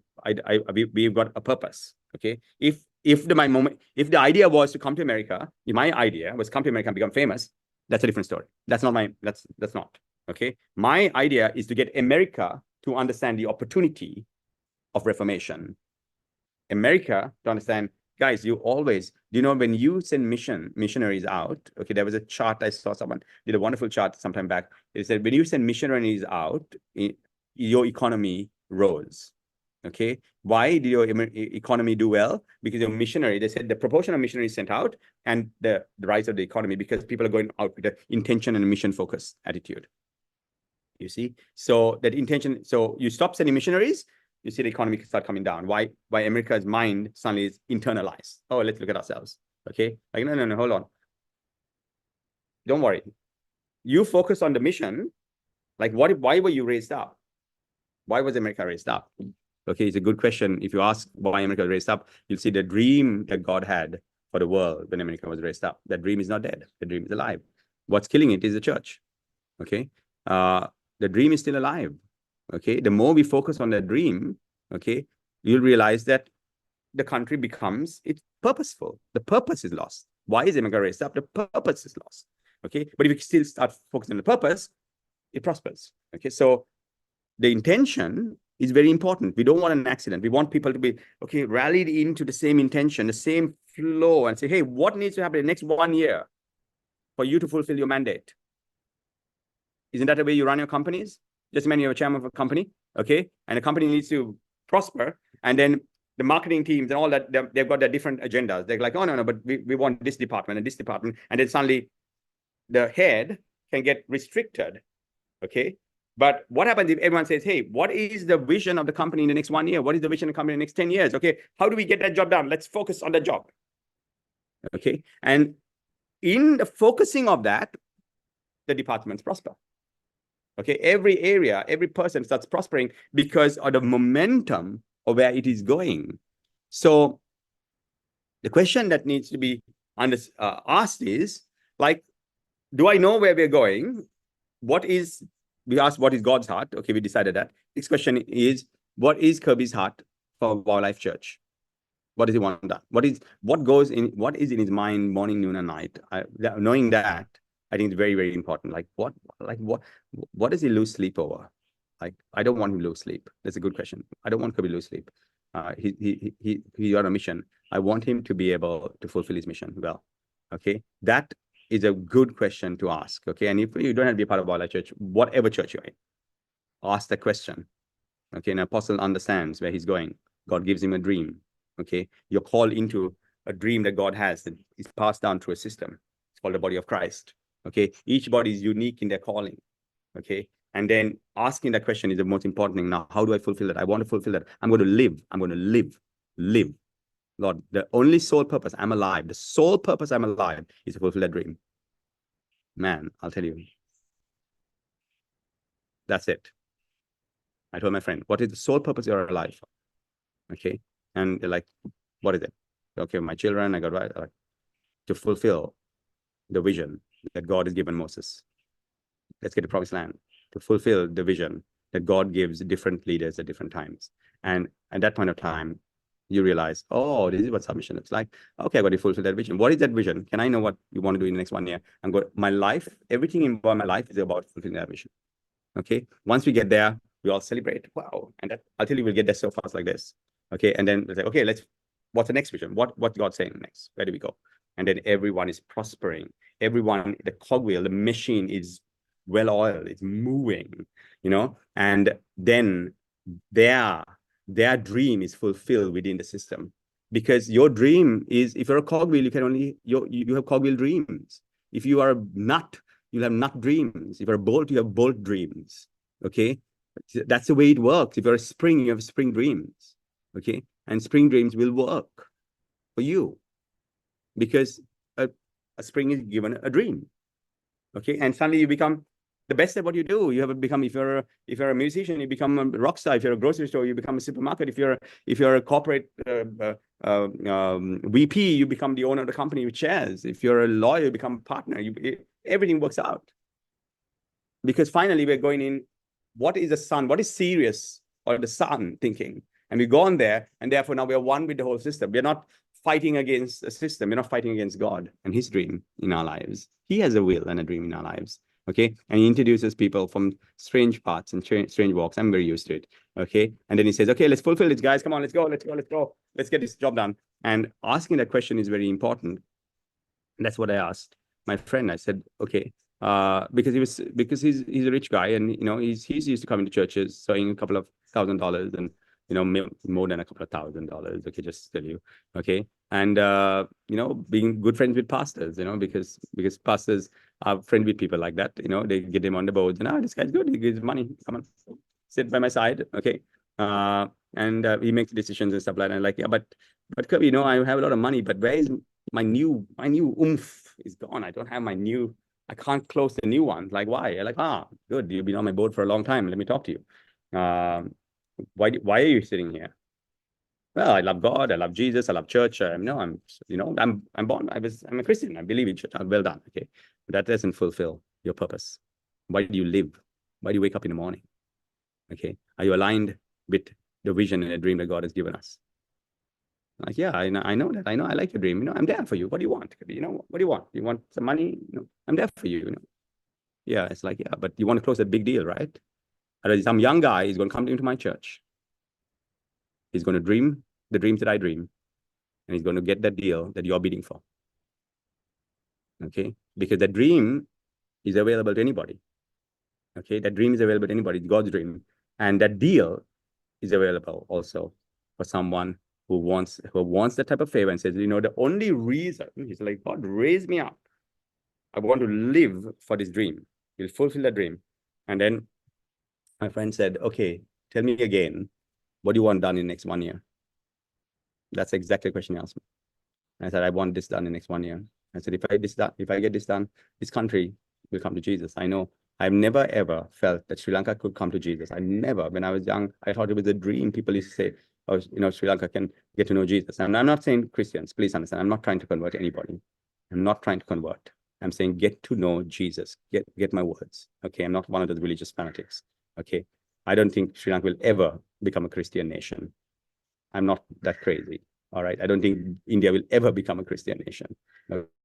C: we've got a purpose. Okay. If the idea was to come to America, if my idea was come to America and become famous, that's a different story. That's not. Okay. My idea is to get America to understand the opportunity of reformation. America to understand, guys, when you send missionaries out, okay, there was a chart I saw, someone did a wonderful chart sometime back. It said, when you send missionaries out, your economy rose. Okay. Why did your economy do well? Because your missionary, they said the proportion of missionaries sent out and the rise of the economy, because people are going out with the intention and a mission focused attitude. You see? So that intention, so you stop sending missionaries, you see the economy start coming down. Why America's mind suddenly is internalized. Oh, let's look at ourselves. Okay. Like, no, hold on. Don't worry. You focus on the mission. Like, why were you raised up? Why was America raised up? Okay, it's a good question. If you ask why America was raised up, you'll see the dream that God had for the world when America was raised up. That dream is not dead. The dream is alive. What's killing it is the church. Okay. The dream is still alive. Okay. The more we focus on that dream, okay, you'll realize that the country becomes, it's purposeful. The purpose is lost. Why is America raised up? The purpose is lost. Okay. But if you still start focusing on the purpose, it prospers. Okay. So the intention is very important. We don't want an accident. We want people to be, okay, rallied into the same intention, the same flow, and say, hey, what needs to happen in the next 1 year for you to fulfill your mandate? Isn't that the way you run your companies? Just imagine you're a chairman of a company, okay? And the company needs to prosper. And then the marketing teams and all that, they've got their different agendas. They're like, oh, no, but we want this department and this department. And then suddenly the head can get restricted, okay? But what happens if everyone says, hey, what is the vision of the company in the next 1 year? What is the vision of the company in the next 10 years? Okay, how do we get that job done? Let's focus on the job. Okay, and in the focusing of that, the departments prosper. Okay, every area, every person starts prospering because of the momentum of where it is going. So the question that needs to be asked is, like, do I know where we're going? We asked, what is God's heart? Okay, we decided that. Next question is, what is Kirby's heart for WOWLife Church? What does he want done? What is in his mind morning, noon, and night? Knowing that, I think it's very, very important. Like what does he lose sleep over? Like, I don't want him to lose sleep. That's a good question. I don't want Kirby to lose sleep. He's on a mission. I want him to be able to fulfill his mission well. Okay, that is a good question to ask. Okay, and if you don't have to be a part of WOWLife Church, whatever church you're in, ask the question. Okay, an apostle understands where he's going. God gives him a dream. Okay, you're called into a dream that God has that is passed down through a system. It's called the body of Christ. Okay, each body is unique in their calling. Okay, and then asking that question is the most important thing. Now, how do I fulfill that? I want to fulfill that. I'm going to live. I'm going to live. Lord, the only sole purpose I'm alive, the sole purpose I'm alive is to fulfill that dream. Man, I'll tell you. That's it. I told my friend, what is the sole purpose you're alive for? Okay. And they're like, what is it? Okay, my children, I got right. To fulfill the vision that God has given Moses. Let's get to promised land. To fulfill the vision that God gives different leaders at different times. And at that point of time, you realize, oh, this is what submission looks like. Okay, I got to fulfill that vision. What is that vision? Can I know what you want to do in the next 1 year? My life, everything in my life is about fulfilling that vision. Okay. Once we get there, we all celebrate. Wow. And I'll tell you, we'll get there so fast like this. Okay. And then we'll say, okay, what's the next vision? What God's saying next? Where do we go? And then everyone is prospering. Everyone, the cogwheel, the machine is well oiled, it's moving, and then their dream is fulfilled within the system. Because your dream is, if you're a cogwheel, you have cogwheel dreams. If you are a nut, you'll have nut dreams. If you're a bolt, you have bolt dreams. Okay. That's the way it works. If you're a spring, you have spring dreams. Okay. And spring dreams will work for you because a spring is given a dream. Okay. And suddenly you become the best at what you do. You have become, if you're a musician, you become a rock star. If you're a grocery store, you become a supermarket. If you're a corporate VP, you become the owner of the company with shares. If you're a lawyer, you become a partner. Everything works out. Because finally we're going in, what is the sun? What is Sirius or the sun thinking? And we go on there, and therefore now we are one with the whole system. We're not fighting against a system. We're not fighting against God and his dream in our lives. He has a will and a dream in our lives. Okay. And he introduces people from strange paths and strange walks. I'm very used to it. Okay. And then he says, okay, let's fulfill it, guys. Come on, let's go. Let's get this job done. And asking that question is very important. And that's what I asked my friend. I said, okay, because he's a rich guy, and he's used to coming to churches, sowing a couple of $1,000 and more than a couple of $1,000. Okay, just to tell you. Okay. And being good friends with pastors, because pastors are friends with people like that. They get them on the boards, and this guy's good, he gives money, come on, sit by my side. Okay. And he makes decisions and stuff like that. Like, yeah, but Kirby, I have a lot of money, but where is my new oomph is gone. I don't have I can't close the new one. Like, why? Like, good, you've been on my board for a long time, let me talk to you. Why are you sitting here? Well, I love God, I love Jesus, I love church. I'm born. I'm a Christian. I believe in church. Well done. Okay, but that doesn't fulfill your purpose. Why do you live? Why do you wake up in the morning? Okay, are you aligned with the vision and the dream that God has given us? Like, yeah, I know that. I know I like your dream. I'm there for you. What do you want? What do you want? You want some money? I'm there for you. Yeah, it's like, yeah, but you want to close that big deal, right? And some young guy is going to come into my church. He's going to dream the dreams that I dream, and he's going to get that deal that you're bidding for. Okay, because the dream is available to anybody. Okay, that dream is available to anybody. It's God's dream, and that deal is available also for someone who wants that type of favor and says, the only reason, he's like, God raised me up. I want to live for this dream. You'll fulfill that dream. And then my friend said, okay, tell me again, what do you want done in the next 1 year? That's exactly the question he asked me. And I said, I want this done in the next 1 year. I said, if I get this done, this country will come to Jesus. I know. I've never, ever felt that Sri Lanka could come to Jesus. I never. When I was young, I thought it was a dream. People used to say, oh, Sri Lanka can get to know Jesus. And I'm not saying Christians, please understand. I'm not trying to convert anybody. I'm not trying to convert. I'm saying get to know Jesus. Get my words. Okay, I'm not one of those religious fanatics. Okay, I don't think Sri Lanka will ever become a Christian nation. I'm not that crazy. All right, I don't think India will ever become a Christian nation.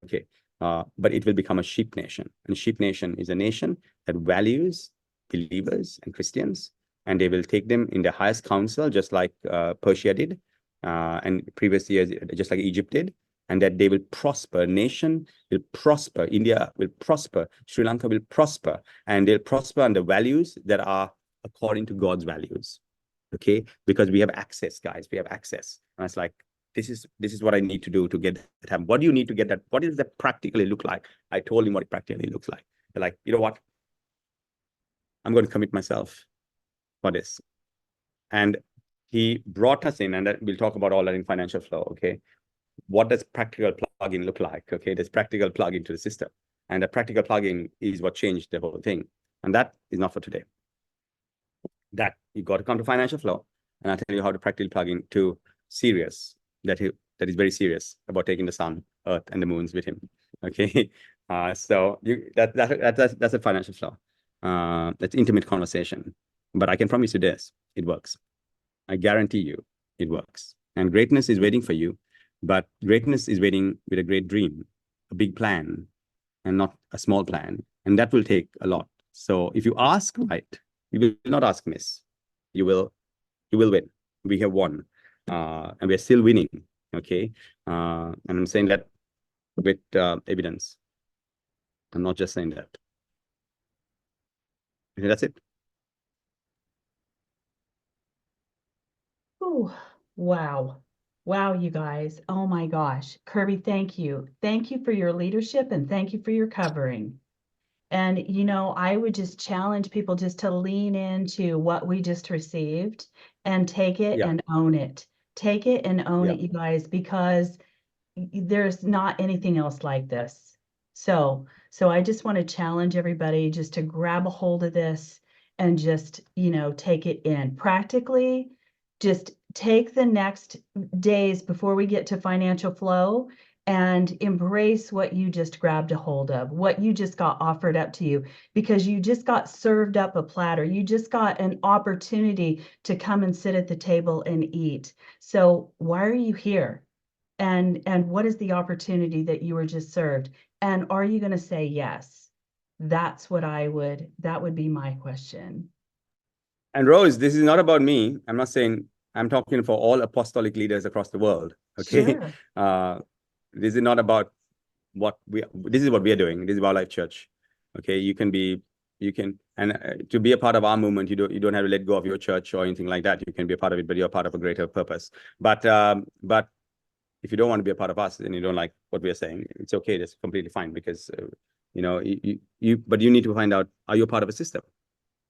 C: Okay, but it will become a sheep nation. And sheep nation is a nation that values believers and Christians, and they will take them in the highest council, just like Persia did, and previous years, just like Egypt did, and that they will prosper. Nation will prosper. India will prosper. Sri Lanka will prosper, and they'll prosper on the values that are according to God's values. Okay, because we have access, guys. We have access, and it's like, this is what I need to do to get that happen. What do you need to get that? What does that practically look like? I told him what it practically looks like. They're like, you know what? I'm going to commit myself for this. And he brought us in, and we'll talk about all that in financial flow. Okay, what does practical plugin look like? Okay, there's practical plug into the system, and the practical plugin is what changed the whole thing. And that is not for today. That you got to come to financial flow, and I'll tell you how to practically plug into Sirius. That is very serious about taking the sun, earth, and the moons with him. Okay, so that's a financial flow. That's intimate conversation. But I can promise you this: it works. I guarantee you, it works. And greatness is waiting for you, but greatness is waiting with a great dream, a big plan, and not a small plan. And that will take a lot. So if you ask right, you will not ask miss. You will win. We have won. And we're still winning. Okay. And I'm saying that with evidence. I'm not just saying that. Okay, that's it.
A: Oh, wow. Wow, you guys. Oh my gosh. Kirby, thank you. Thank you for your leadership and thank you for your covering. And, you know, I would just challenge people just to lean into what we just received and take it
C: Yeah.
A: and own it. Take it and own
C: Yeah.
A: it, you guys, because there's not anything else like this. So I just want to challenge everybody just to grab a hold of this and just, you know, take it in practically. Just take the next days before we get to financial flow and embrace what you just grabbed a hold of, what you just got offered up to you, because you just got served up a platter. You just got an opportunity to come and sit at the table and eat. So why are you here? And what is the opportunity that you were just served? And are you going to say yes? That would be my question.
C: And Rose, this is not about me. I'm not saying, I'm talking for all apostolic leaders across the world. Okay.
A: Sure.
C: This is not about this is what we are doing. This is WOWLife Church. Okay. You can, to be a part of our movement, you don't have to let go of your church or anything like that. You can be a part of it, but you're part of a greater purpose. But if you don't want to be a part of us and you don't like what we are saying, it's okay. That's completely fine, because, but you need to find out, are you a part of a system?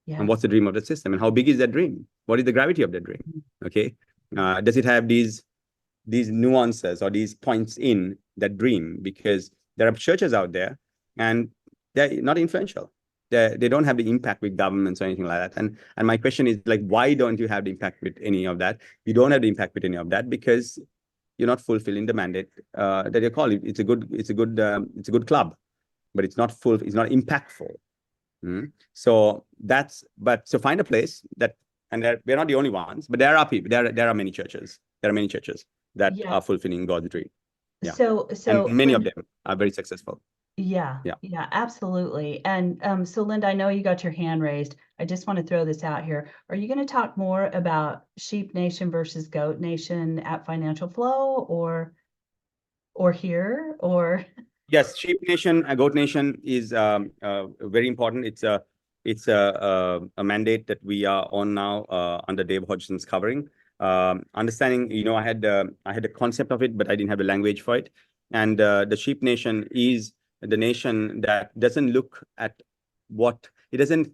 A: Yes.
C: And what's the dream of the system? And how big is that dream? What is the gravity of that dream? Okay. Does it have these nuances or these points in that dream? Because there are churches out there and they're not influential. They don't have the impact with governments or anything like that. And my question is, like, why don't you have the impact with any of that? You don't have the impact with any of that because you're not fulfilling the mandate that you call it. It's a good club, but it's not impactful. So find a place that, and we're not the only ones, but there are people, there are many churches. There are many churches that are fulfilling God's dream. Yeah.
A: So
C: and many of them are very successful.
A: Yeah, absolutely. And so Linda, I know you got your hand raised. I just want to throw this out here. Are you going to talk more about Sheep Nation versus Goat Nation at Financial Flow, or here, or?
C: Yes, Sheep Nation, Goat Nation is very important. It's a mandate that we are on now under Dave Hodgson's covering. Understanding, I had a concept of it, but I didn't have the language for it. And the Sheep Nation is the nation that doesn't look at it doesn't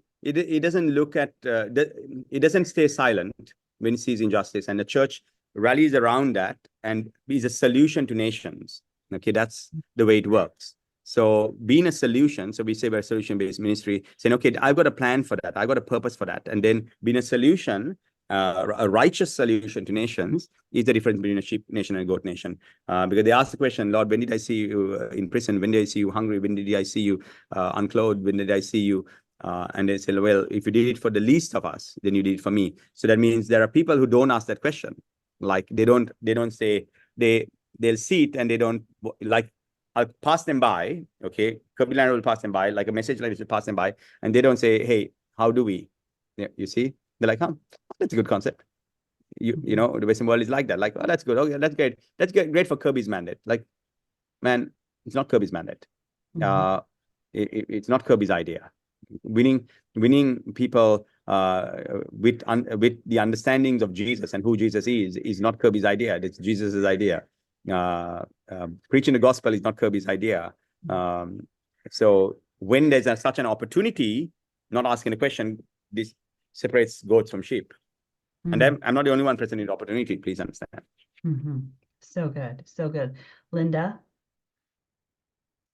C: look at it doesn't stay silent when it sees injustice, and the church rallies around that and is a solution to nations. Okay, that's the way it works. So being a solution, so we say we're a solution-based ministry, saying, okay, I've got a plan for that, I've got a purpose for that, and then being a solution, a righteous solution to nations, is the difference between a sheep nation and a goat nation. Because they ask the question, Lord, when did I see you in prison? When did I see you hungry? When did I see you unclothed? When did I see you? And they say, well, if you did it for the least of us, then you did it for me. So that means there are people who don't ask that question. Like they don't say, they'll see it and they don't, like, I'll pass them by, okay? Kirby Lanerolle will pass them by, like a message like this will pass them by, and they don't say, hey, how do we? Yeah, you see? They're like, that's a good concept. You know, the Western world is like that. Like, oh, that's good. Okay, that's great. That's great for Kirby's mandate. Like, man, it's not Kirby's mandate. It's not Kirby's idea. Winning people with the understandings of Jesus and who Jesus is not Kirby's idea. It's Jesus's idea. Preaching the gospel is not Kirby's idea. So when there's such an opportunity, not asking a question, this separates goats from sheep. And I'm not the only one presenting the opportunity, please understand.
A: So good. So good. Linda?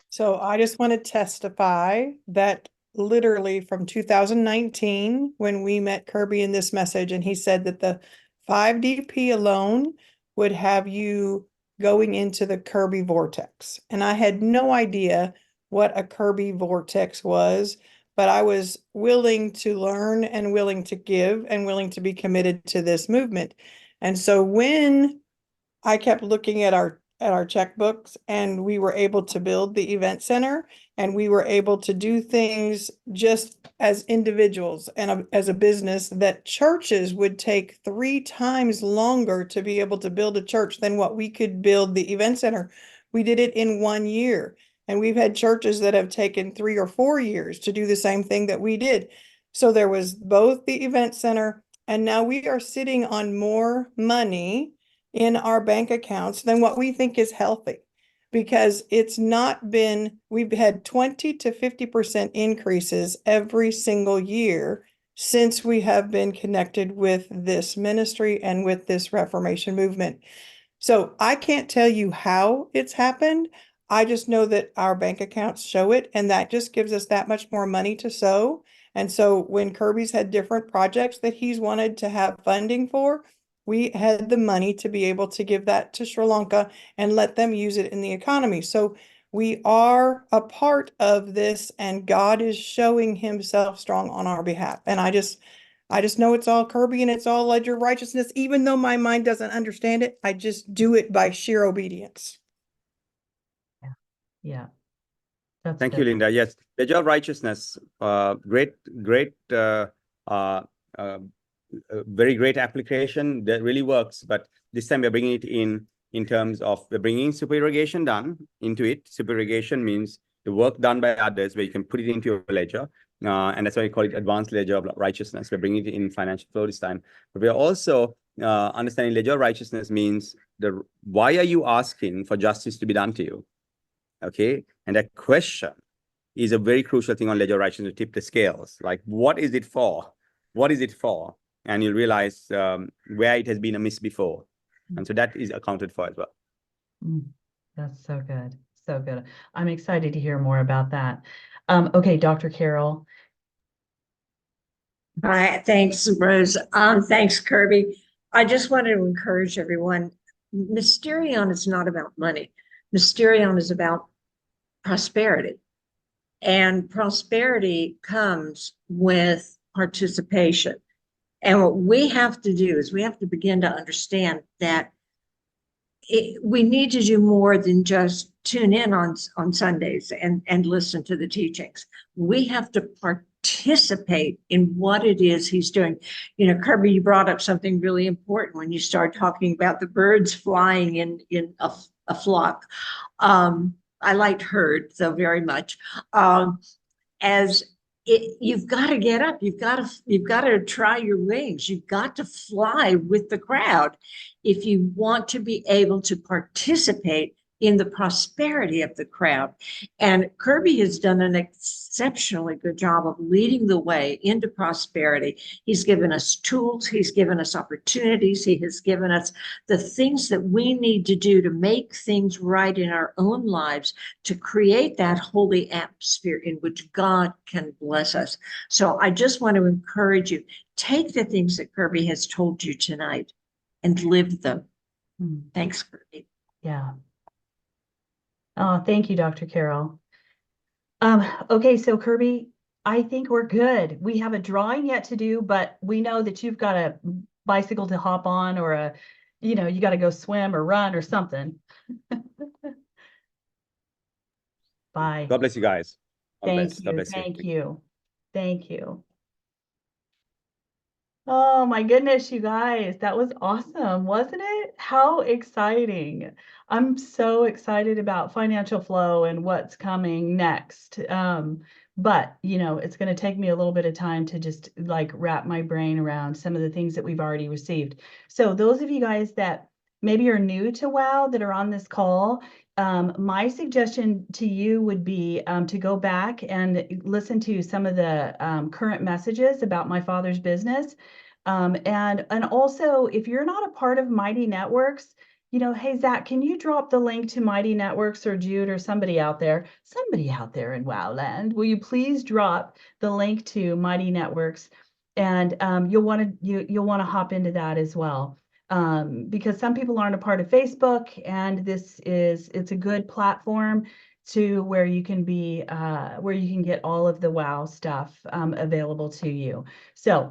D: So I just want to testify that literally from 2019, when we met Kirby in this message, and he said that the 5DP alone would have you going into the Kirby vortex. And I had no idea what a Kirby vortex was, but I was willing to learn and willing to give and willing to be committed to this movement. And so when I kept looking at our checkbooks, and we were able to build the event center, and we were able to do things just as individuals and as a business that churches would take 3 times longer to be able to build a church than what we could build the event center. We did it in 1 year, and we've had churches that have taken 3 or 4 years to do the same thing that we did. So there was both the event center, and now we are sitting on more money in our bank accounts than what we think is healthy, because it's not been, we've had 20 to 50% increases every single year since we have been connected with this ministry and with this Reformation movement. So I can't tell you how it's happened. I just know that our bank accounts show it, and that just gives us that much more money to sow. And so when Kirby's had different projects that he's wanted to have funding for, we had the money to be able to give that to Sri Lanka and let them use it in the economy. So we are a part of this, and God is showing himself strong on our behalf. And I just know it's all Kirby and it's all ledger righteousness. Even though my mind doesn't understand it, I just do it by sheer obedience.
A: Yeah. That's
C: Thank
A: good.
C: you, Linda. Yes, ledger of righteousness, great, very great application that really works. But this time we're bringing it in terms of we're bringing supererogation done into it. Supererogation means the work done by others where you can put it into your ledger. And that's why we call it advanced ledger of righteousness. We're bringing it in financial flow this time. But we're also understanding ledger of righteousness means why are you asking for justice to be done to you? Okay. And that question is a very crucial thing on ledger of righteousness to tip the scales. Like, what is it for? What is it for? And you'll realize where it has been amiss before. And so that is accounted for as well.
A: That's so good. So good. I'm excited to hear more about that. Okay, Dr. Carol.
H: All right, thanks, Rose. Thanks, Kirby. I just wanted to encourage everyone. Mysterion is not about money. Mysterion is about prosperity. And prosperity comes with participation. And what we have to do is we have to begin to understand that we need to do more than just tune in on Sundays and listen to the teachings. We have to participate in what it is he's doing. You know, Kirby, you brought up something really important when you started talking about the birds flying in a flock. I liked herd so very much. You've got to get up. You've got to try your wings. You've got to fly with the crowd if you want to be able to participate in the prosperity of the crowd. And Kirby has done an exceptionally good job of leading the way into prosperity. He's given us tools. He's given us opportunities. He has given us the things that we need to do to make things right in our own lives, to create that holy atmosphere in which God can bless us. So I just want to encourage you, take the things that Kirby has told you tonight and live them. Thanks, Kirby.
A: Yeah. Oh, thank you, Dr. Carol. Okay, so Kirby, I think we're good. We have a drawing yet to do, but we know that you've got a bicycle to hop on, or you got to go swim or run or something. Bye.
C: God bless you guys.
A: Thank you. Thank you. Thank you. Oh my goodness, you guys, that was awesome, wasn't it? How exciting. I'm so excited about financial flow and what's coming next. But it's going to take me a little bit of time to just like wrap my brain around some of the things that we've already received. So those of you guys that maybe are new to WOW that are on this call, my suggestion to you would be to go back and listen to some of the current messages about my father's business. And also, if you're not a part of Mighty Networks, hey, Zach, can you drop the link to Mighty Networks, or Jude, or somebody out there in WOWland? Will you please drop the link to Mighty Networks? And you'll want to hop into that as well. Because some people aren't a part of Facebook, and it's a good platform to where you can get all of the WOW stuff available to you. So